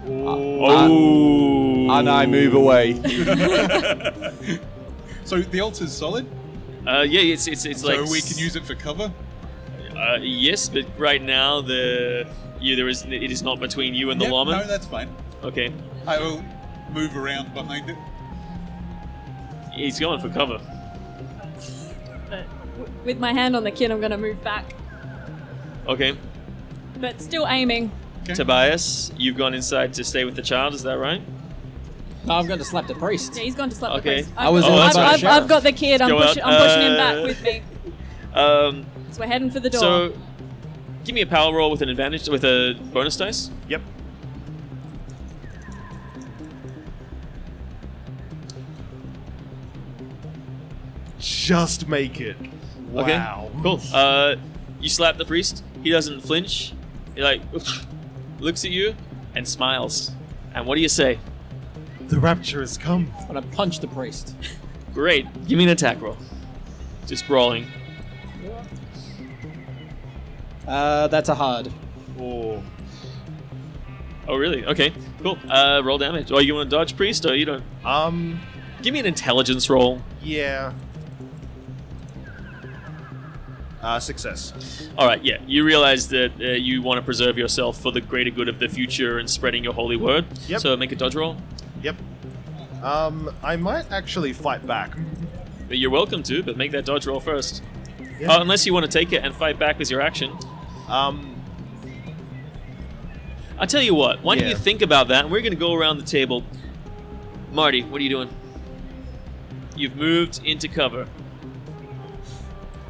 Oh. And I move away. So the altar's solid, Yeah, it's like. so we can use it for cover. Yes, but right now it is not between you and the Yep, lawman. no, that's fine. Okay, I will move around behind it. he's going for cover. But with my hand on the kid, I'm gonna move back, Okay, but still aiming. Okay. Tobias, you've gone inside to stay with the child. Is that right? No, I'm going to slap the priest. Yeah, he's gone to slap Okay. the priest. I was inside the I've sheriff. got the kid. I'm Go out. pushing him back with me. Um, So we're heading for the door. so give me a power roll with an advantage with a bonus dice. Yep. Just make it. Okay. Wow. Cool. You slap the priest. He doesn't flinch. He like looks at you and smiles. And what do you say? The rapture has come. I'm going to punch the priest. Great. Give me an attack roll. Just brawling. That's a hard. Oh. Oh, really? Okay. Cool. Roll damage. Oh, you want to dodge priest or you don't? Give me an intelligence roll. Yeah. Success. All right. Yeah. You realize that you want to preserve yourself for the greater good of the future and spreading your holy word. Yep. So make a dodge roll. Yep. I might actually fight back. But you're welcome to, but make that dodge roll first. Yeah. Unless you want to take it and fight back as your action. I'll tell you what. Why don't you Yeah. think about that? And we're going to go around the table. Marty, what are you doing? You've moved into cover.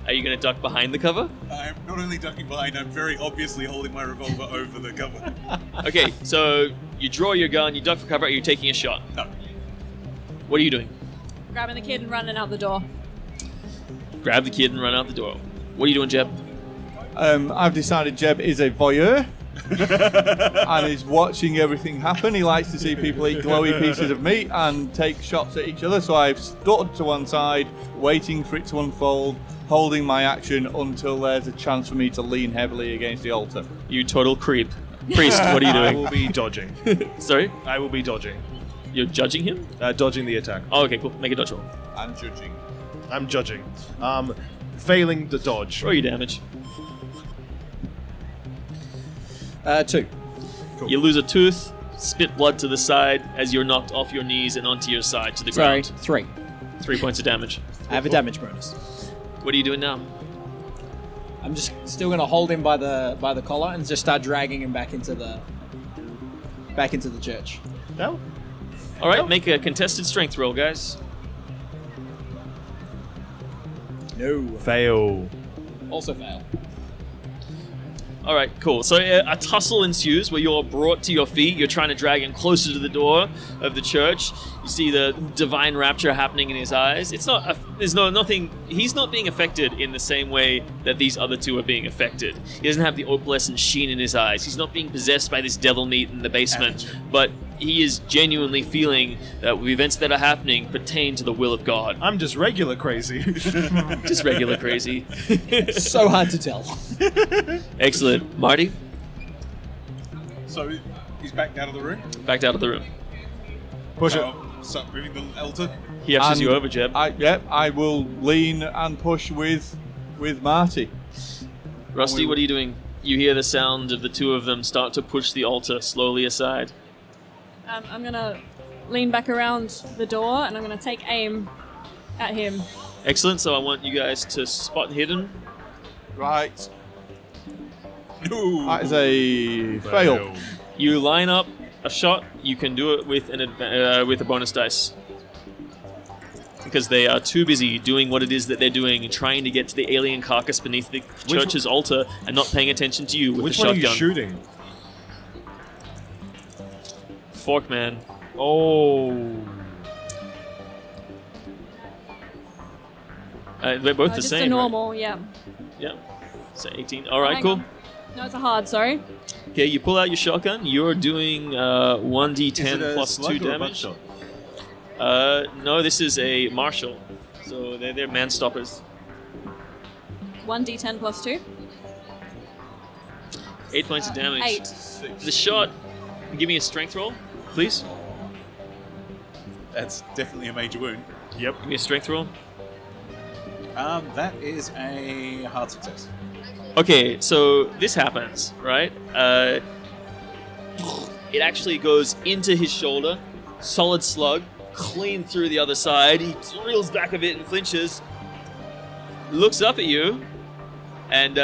Are you going to duck behind the cover? I'm not only ducking behind, I'm very obviously holding my revolver over the cover. Okay, so you draw your gun, you duck for cover, you're taking a shot. No. What are you doing? Grabbing the kid and running out the door. Grab the kid and run out the door. What are you doing, Jeb? I've decided Jeb is a voyeur and is watching everything happen. He likes to see people eat glowy pieces of meat and take shots at each other. So I've stood to one side, waiting for it to unfold, holding my action until there's a chance for me to lean heavily against the altar. You total creep. Priest, what are you I doing? will be dodging. Sorry? I will be dodging. You're judging him? Dodging the attack. Oh, okay, cool. Make a dodge roll. And judging. I'm judging. Failing the dodge. Roll your damage. 2. You lose a tooth, spit blood to the side as you're knocked off your knees and onto your side to the Sorry, ground. 3. 3 points of damage. I have a damage bonus. What are you doing now? I'm just still gonna hold him by the collar and just start dragging him back into the church. No. All right, make a contested strength roll, guys. No. Fail. Also fail. All right, cool. So a tussle ensues where you're brought to your feet. You're trying to drag him closer to the door of the church. You see the divine rapture happening in his eyes. It's not. There's nothing. He's not being affected in the same way that these other two are being affected. He doesn't have the opalescent sheen in his eyes. He's not being possessed by this devil meat in the basement. But he is genuinely feeling that the events that are happening pertain to the will of God. I'm just regular crazy. Just regular crazy. So hard to tell. Excellent, Marty. So he's backed out of the room. Backed out of the room. Push it. Start moving the altar. He ushers you And over, Jeb. I will lean and push with Marty. Rusty, what are you doing? You hear the sound of the two of them start to push the altar slowly aside. I'm gonna lean back around the door and I'm gonna take aim at him. Excellent, so I want you guys to spot hidden. Right. No. That is a fail. You line up a shot, you can do it with with a bonus dice. Because they are too busy doing what it is that they're doing, trying to get to the alien carcass beneath the church's altar and not paying attention to you with Which the one are shotgun. you shooting? Forkman. Oh. They're both the Just same. a normal, yeah. Right? Yeah. So 18. Alright, Hang cool. on. No, it's a hard, sorry. Okay, you pull out your shotgun. You're doing 1d10 Is it a plus 2 slug or a damage. buckshot? No, this is a martial. So they're man stoppers. 1d10 plus 2. 8 points of damage. 8. The shot. Give me a strength roll, please. That's definitely a major wound. Yep. Give me a strength roll. That is a hard success. Okay, so this happens, right? It actually goes into his shoulder, solid slug, clean through the other side. He reels back a bit and flinches, looks up at you, and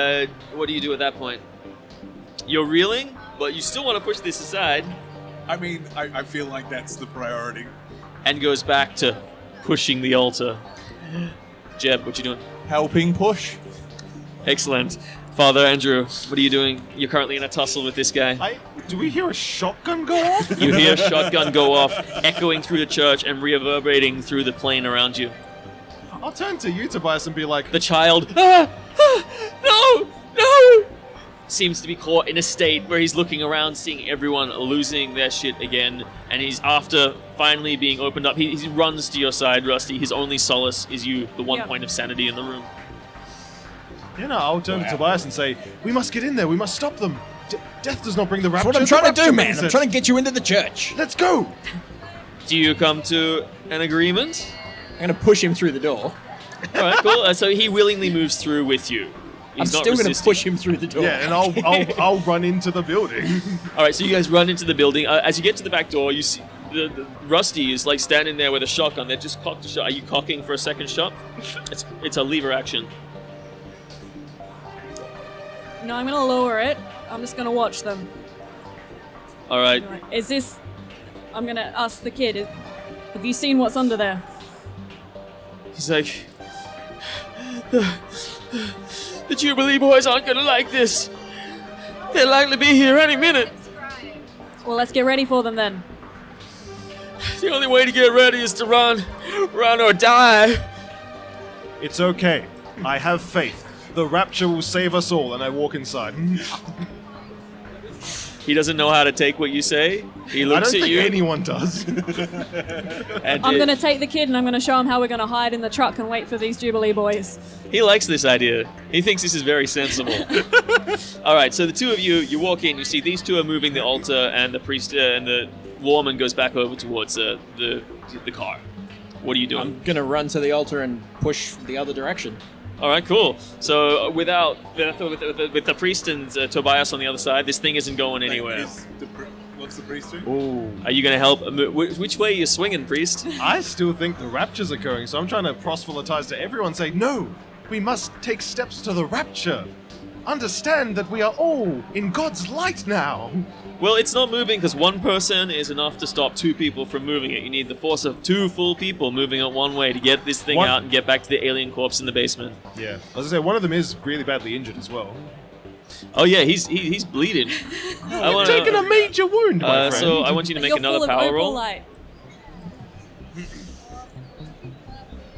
what do you do at that point? You're reeling, but you still want to push this aside, I mean, I feel like that's the priority. and goes back to pushing the altar. Jeb, what you doing? Helping push. Excellent. Father Andrew, what are you doing? You're currently in a tussle with this guy. Do we hear a shotgun go off? You hear a shotgun go off, echoing through the church and reverberating through the plain around you. I'll turn to you, Tobias, and be like, The child, no, seems to be caught in a state where he's looking around, seeing everyone losing their shit again, and he's after finally being opened up. He runs to your side, Rusty. His only solace is you, the one Yeah. point of sanity in the room. I'll turn to Tobias and say, we must get in there. We must stop them. Death does not bring the That's rapture. what I'm the trying to rapture do, man. brings I'm it. trying to get you into the church. Let's go. Do you come to an agreement? I'm going to push him through the door. All right, cool. So he willingly moves through with you. I'm He's not still going to resisting. push him through the door. Yeah, and I'll run into the building. All right, so you guys run into the building. As you get to the back door, you see the Rusty is like standing there with a shotgun. They just cocked a shot. Are you cocking for a second shot? It's a lever action. No, I'm gonna lower it. I'm just gonna watch them. All right. Right. Is this... I'm gonna ask the kid, have you seen what's under there? He's like, the Jubilee boys aren't gonna like this. They'll likely be here any minute. Well, let's get ready for them then. The only way to get ready is to run or die. It's okay. I have faith. The rapture will save us all, and I walk inside. He doesn't know how to take what you say. He I looks don't at think you. anyone does. And I'm gonna take the kid and I'm gonna show him how we're gonna hide in the truck and wait for these Jubilee boys. He likes this idea. He thinks this is very sensible. All right, so the two of you walk in. You see these two are moving the altar, and the priest and the woman goes back over towards the car. What are you doing? I'm going to run to the altar and push the other direction. All right, cool. So with the priest and Tobias on the other side, this thing isn't going anywhere. What's the priest do? Ooh. Are you going to help? Which way are you swinging, priest? I still think the rapture's occurring, so I'm trying to proselytize to everyone, say, no, we must take steps to the rapture. understand that we are all in God's light now. Well, it's not moving because one person is enough to stop two people from moving it. You need the force of two full people moving it one way to get this thing out and get back to the alien corpse in the basement. Yeah. As I say, one of them is really badly injured as well. Oh yeah, he's bleeding. Taking a major wound, my friend. So I want you to make You're another full of power opal roll. light.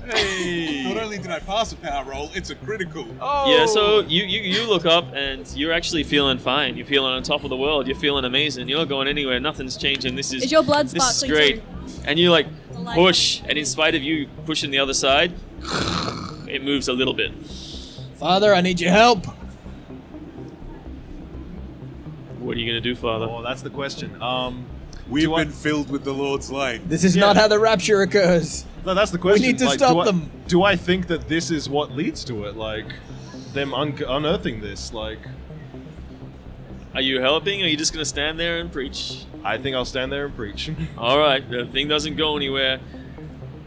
Hey. Not only did I pass a power roll, it's a critical. Oh. Yeah, so you look up and you're actually feeling fine. You're feeling on top of the world. You're feeling amazing. You're not going anywhere. Nothing's changing. This is Is your blood this is sparkling great. too? And you like The light. push, and in spite of you pushing the other side, it moves a little bit. Father, I need your help. What are you gonna do, Father? Oh, that's the question. We've Do I- been filled with the Lord's light. This is not how the rapture occurs. No, that's the question. need to Like, stop do I- them. Do I think that this is what leads to it? Like, them unearthing this? Like, Are you helping, or are you just gonna stand there and preach? I think I'll stand there and preach. All right, the thing doesn't go anywhere.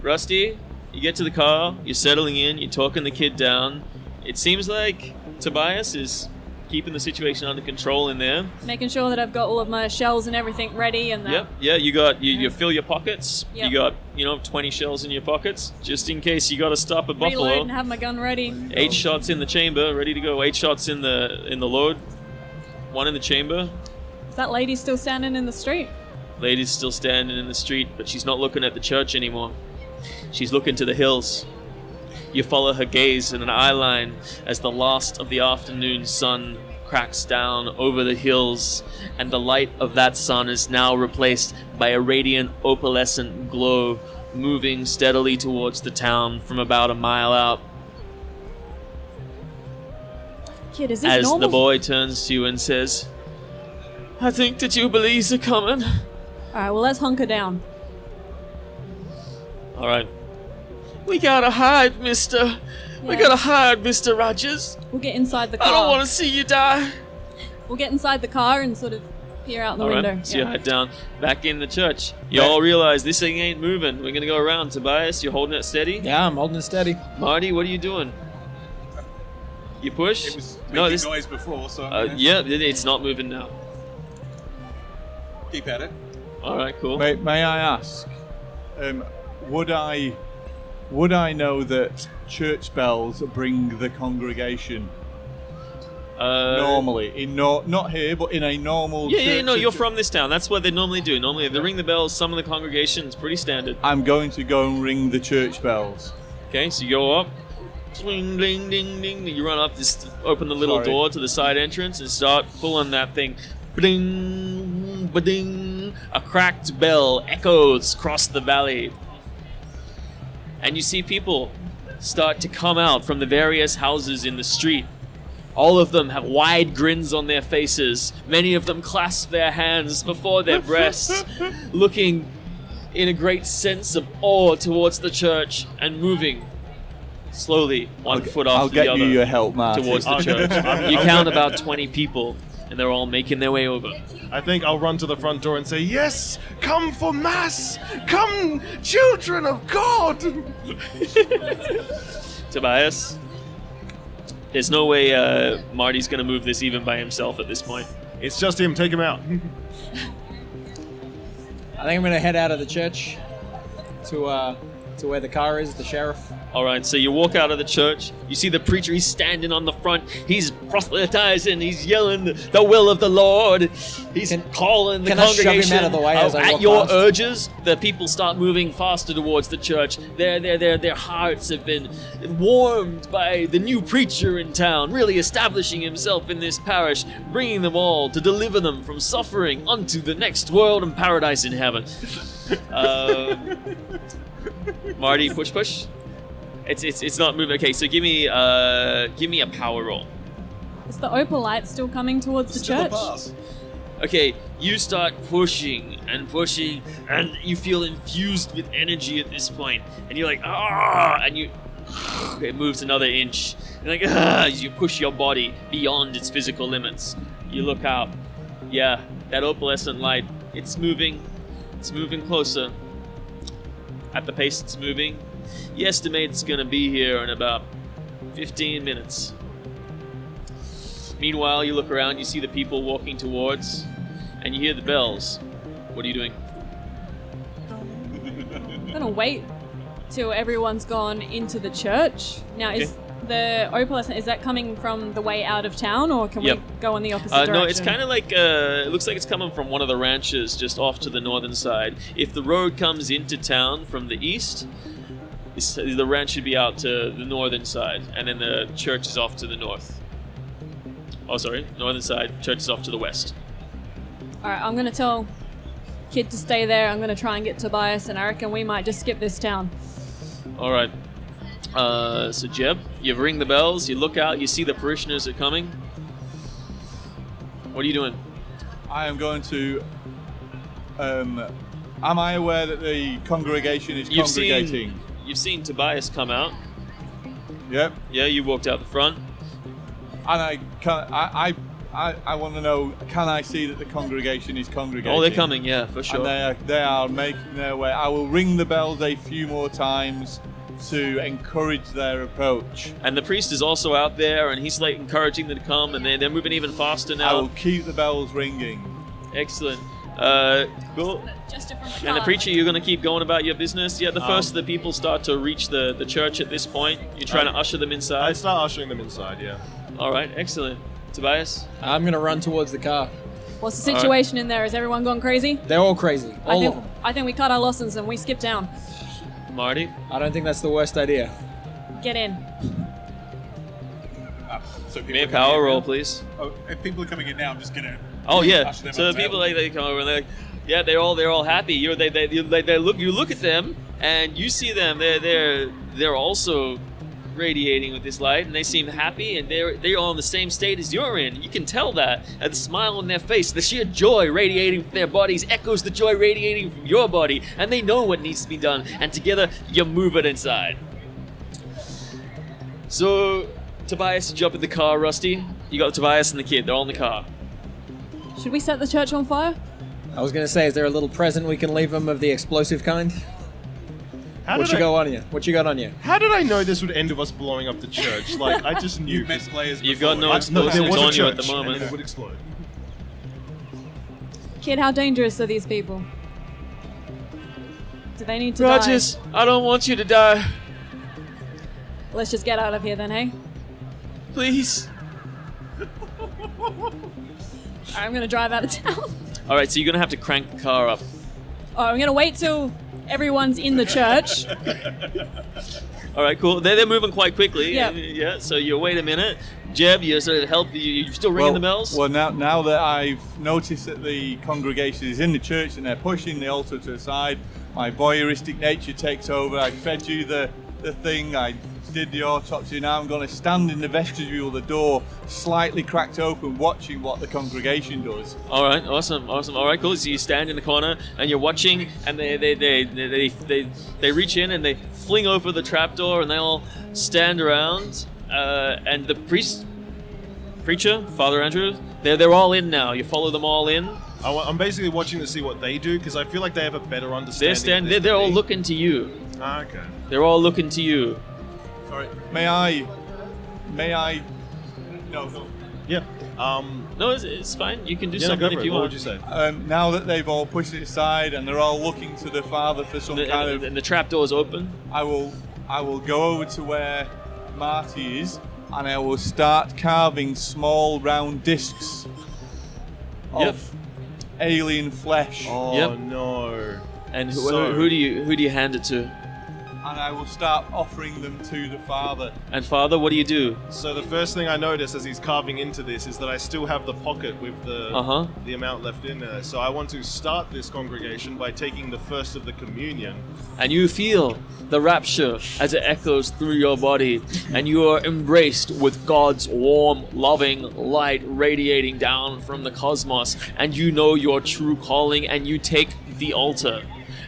Rusty, you get to the car. You're settling in. You're talking the kid down. It seems like Tobias is keeping the situation under control in there. Making sure that I've got all of my shells and everything ready and that. Yep. Yeah, you fill your pockets. Yep. You got 20 shells in your pockets just in case you got to stop a Reload and buffalo. have my gun ready. 8 shots in the chamber, ready to go. 8 shots in the load. 1 in the chamber. Is that lady still standing in the street? Lady's still standing in the street, but she's not looking at the church anymore. She's looking to the hills. You follow her gaze in an eye line as the last of the afternoon sun cracks down over the hills, and the light of that sun is now replaced by a radiant opalescent glow moving steadily towards the town from about a mile out. Kid, is this As normal? the boy turns to you and says, "I think the Jubilees are coming." Alright, well, let's hunker down. All right. We gotta hide, mister. We Yeah. gotta hide, Mr. Rogers. We'll get inside the car. I don't want to see you die. We'll get inside the car and sort of peer out the All window. right, so you Yeah. head down back in the church. You all realize this thing ain't moving. We're gonna go around. Tobias, you're holding it steady. Yeah, I'm holding it steady. Marty, what are you doing? You push? It was No, making this. noise before, so I'm gonna Yeah, it's not moving now. keep at it. All right, cool. May I ask, would I know that church bells bring the congregation normally? Not here, but in a normal Yeah, church. no, you're from this town. That's what they normally do. Normally, they ring the bells. Some of the congregation is pretty standard. I'm going to go and ring the church bells. Okay, so you go up. Swing, ding, ding, ding. You run up, just open the little Sorry. door to the side entrance and start pulling that thing. Ba-ding, ba-ding. A cracked bell echoes across the valley. And you see people start to come out from the various houses in the street. All of them have wide grins on their faces. Many of them clasp their hands before their breasts, looking in a great sense of awe towards the church and moving slowly, one foot I'll after get the other, you your help, Martin. towards the church. You count about 20 people, and they're all making their way over. I think I'll run to the front door and say, "Yes, come for mass! Come, children of God!" Tobias, there's no way Marty's going to move this even by himself at this point. It's just him. Take him out. I think I'm gonna head out of the church to where the car is, the sheriff. All right, so you walk out of the church. You see the preacher. He's standing on the front. He's proselytizing. He's yelling the will of the Lord. He's calling the can I shove him congregation. out of the way as I At walk your past? urges, the people start moving faster towards the church. Their hearts have been warmed by the new preacher in town, really establishing himself in this parish, bringing them all to deliver them from suffering unto the next world and paradise in heaven. Marty, push. It's not moving. Okay, so give me a power roll. Is the opal light still coming towards the Still a church? pass. Okay, you start pushing, and you feel infused with energy at this point, and you're like, ah, and it moves another inch. You're like, ah, as you push your body beyond its physical limits. You look out. Yeah, that opalescent light, it's moving closer. At the pace it's moving, you estimate it's gonna be here in about 15 minutes. Meanwhile, you look around, you see the people walking towards, and you hear the bells. What are you doing? I'm gonna wait till everyone's gone into the church. Now, is the opalescent, is that coming from the way out of town, or can we go in the opposite direction? No, it's kind of like, it looks like it's coming from one of the ranches just off to the northern side. If the road comes into town from the east, the ranch should be out to the northern side, and then the church is off to the north. Oh, sorry, northern side, church is off to the west. Alright, I'm gonna tell Kid to stay there. I'm gonna try and get Tobias, and I reckon we might just skip this town. Alright. So Jeb, you ring the bells, you look out, you see the parishioners are coming. What are you doing? I am going to. Am I aware that the congregation is congregating? You've seen Tobias come out. Yep. Yeah, you walked out the front. And I want to know, can I see that the congregation is congregating? Oh, they're coming, yeah, for sure. And they are making their way. I will ring the bells a few more times to encourage their approach. And the priest is also out there, and he's like encouraging them to come, and they're moving even faster now. I will keep the bells ringing. Excellent. Cool. Just a front And the car, preacher, you're going to keep going about your business? Yeah, the first of the people start to reach the church at this point. You're trying to usher them I inside? start ushering them inside, yeah. All right, excellent. Tobias? I'm gonna run towards the car. What's the situation in there? Is everyone gone crazy? They're all crazy, all of them. I think we cut our losses and we skip down. Marty? I don't think that's the worst idea. Get in. So people May are coming power in roll, now? please. Oh, if people are coming in now, I'm just gonna. Oh yeah. usher them So up the people table. they come over and they're like, yeah, they're all happy. You look at them and you see them. They're also radiating with this light, and they seem happy, and they're all in the same state as you're in. You can tell that. And the smile on their face, the sheer joy radiating from their bodies echoes the joy radiating from your body, and they know what needs to be done. And together, you move it inside. So, Tobias, you jump in the car, Rusty. You got Tobias and the kid. They're all in the car. Should we set the church on fire? I was gonna say, is there a little present we can leave them of the explosive kind? What you got on you? How did I know this would end with us blowing up the church? Like, I just knew. You've met players You've before. got no there explosives was a on you at church, the moment. and it would explode. Kid, how dangerous are these people? Do they need to Rogers, I don't want you to die. die? Let's just get out of here then, hey? Please. I'm gonna drive out of town. All right, so you're gonna have to crank the car up. Oh, I'm gonna wait till everyone's in the church. All right, cool. They're moving quite quickly. Yeah. Yeah. So you wait a minute. Jeb, you sort of help. You still ringing the bells? Well, now that I've noticed that the congregation is in the church and they're pushing the altar to the side, my voyeuristic nature takes over. I fed you the thing. I did the autopsy. Now I'm going to stand in the vestibule, the door slightly cracked open, watching what the congregation does. All right, awesome. All right, cool. So you stand in the corner and you're watching, and they reach in and they fling over the trapdoor, and they all stand around. And the preacher, Father Andrew, they're all in now. You follow them all in. I'm basically watching to see what they do because I feel like they have a better understanding. They're all looking to you. Okay. They're all looking to you. Sorry, may I? No. Yeah. No, it's fine. You can do Yeah, something go for if it. you What want. would you say? Now that they've all pushed it aside and they're all looking to the Father for some kind of, And the trapdoor's open. I will go over to where Marty is, and I will start carving small round discs of alien flesh, Oh Yep. no. And So- who do you hand it to? and I will start offering them to the Father. And Father, what do you do? So the first thing I notice as he's carving into this is that I still have the pocket with the amount left in there. So I want to start this congregation by taking the first of the communion. And you feel the rapture as it echoes through your body, and you are embraced with God's warm, loving light radiating down from the cosmos, and you know your true calling, and you take the altar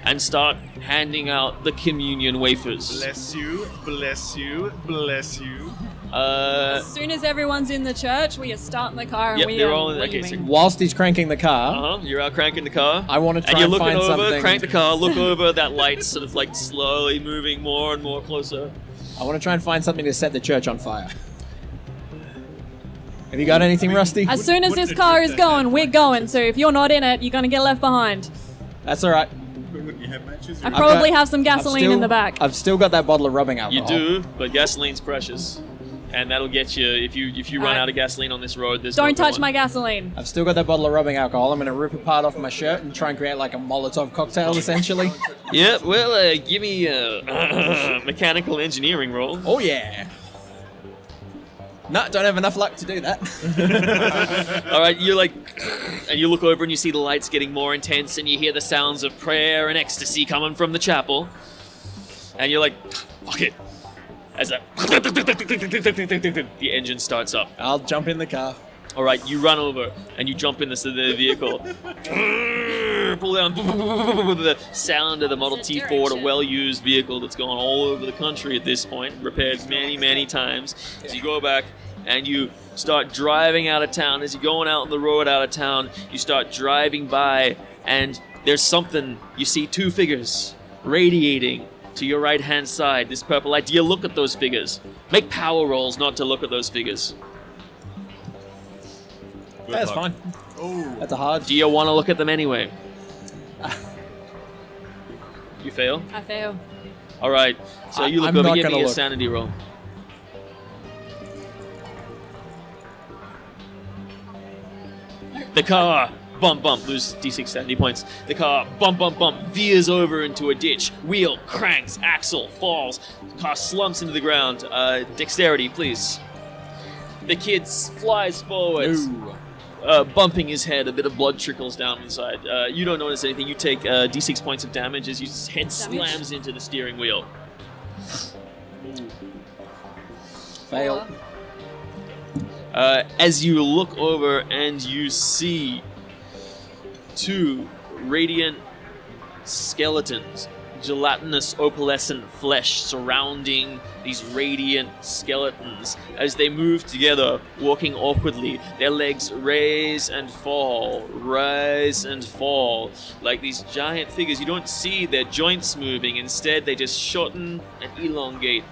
and start handing out the communion wafers. Bless you, bless you, bless you. As soon as everyone's in the church, we are starting the car and Yep, we they're are all in- okay, leaving. Whilst he's cranking the car, You're out cranking the car. I want to try and you're and looking find over, something. crank the car, look over, that light's sort of like slowly moving more and more closer. I want to try and find something to set the church on fire. Have you got anything, Rusty? As soon as this car is going, we're going. So if you're not in it, you're going to get left behind. That's all right. Wouldn't you have matches? I probably have some gasoline in the back. I've still got that bottle of rubbing You alcohol. do, but gasoline's precious. And that'll get you, if you run Alright. out of gasoline on this road, there's Don't no good touch one. my gasoline. I've still got that bottle of rubbing alcohol. I'm going to rip a part off my shirt and try and create like a Molotov cocktail, essentially. Yeah, well, give me a mechanical engineering roll. Oh, yeah. No, don't have enough luck to do that. All right, you're like, and you look over and you see the lights getting more intense, and you hear the sounds of prayer and ecstasy coming from the chapel, and you're like, fuck it. As the engine starts up. I'll jump in the car. All right, you run over and you jump in the vehicle. Pull down the sound of the Model T Ford, a well-used vehicle that's gone all over the country at this point, repaired many, many times. As you go back and you start driving out of town, as you're going out on the road out of town, you start driving by, and there's something. You see two figures radiating to your right-hand side, this purple light. Do you look at those figures? Make power rolls not to look at those figures. That's fine. Oh, That's a hard. Do you want to look at them anyway? You fail? I fail. All right. So you look I'm over. not Give me gonna a look. sanity roll. The car, bump, bump, lose D6 sanity points. The car, bump, bump, bump, veers over into a ditch. Wheel cranks, axle falls. Car slumps into the ground. Dexterity, please. The kid flies forwards. Bumping his head, a bit of blood trickles down the side. You don't notice anything. You take D6 points of damage as your head slams into the steering wheel. Fail. As you look over and you see two radiant skeletons, gelatinous opalescent flesh surrounding these radiant skeletons as they move together, walking awkwardly. Their legs raise and fall like these giant figures. You don't see their joints moving. Instead, they just shorten and elongate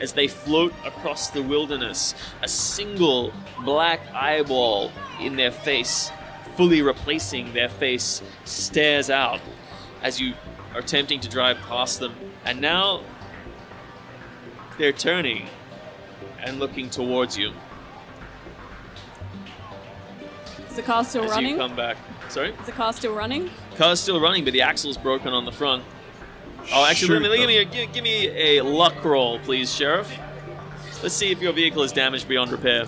as they float across the wilderness. A single black eyeball in their face, fully replacing their face, stares out as you are attempting to drive past them. And now they're turning and looking towards you. Is the car still As running? you come back. Sorry? Is the car still running? Car's still running, but the axle's broken on the front. Oh, actually, give me a luck roll, please, Sheriff. Let's see if your vehicle is damaged beyond repair.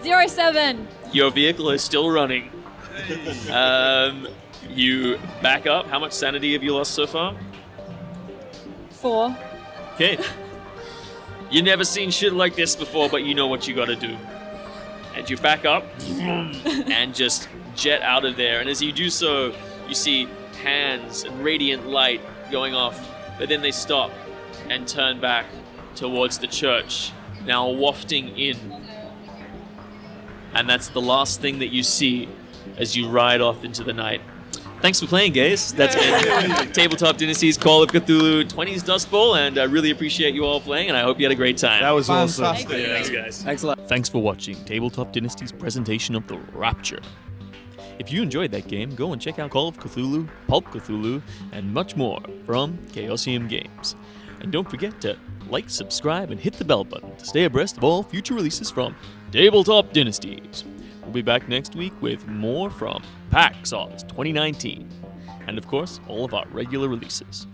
07. Your vehicle is still running. You back up. How much sanity have you lost so far? 4. Okay. You never seen shit like this before, but you know what you gotta do. And you back up and just jet out of there. And as you do so, you see hands and radiant light going off, but then they stop and turn back towards the church, now wafting in. And that's the last thing that you see as you ride off into the night. Thanks for playing, guys. That's been Tabletop Dynasties Call of Cthulhu 20s Dust Bowl, and I really appreciate you all playing, and I hope you had a great time. That was awesome. fantastic. Thanks, guys. Thanks a lot. Thanks for watching Tabletop Dynasties' presentation of the Rapture. If you enjoyed that game, go and check out Call of Cthulhu, Pulp Cthulhu, and much more from Chaosium Games. And don't forget to like, subscribe, and hit the bell button to stay abreast of all future releases from Tabletop Dynasties. We'll be back next week with more from PAX AUS 2019, and of course, all of our regular releases.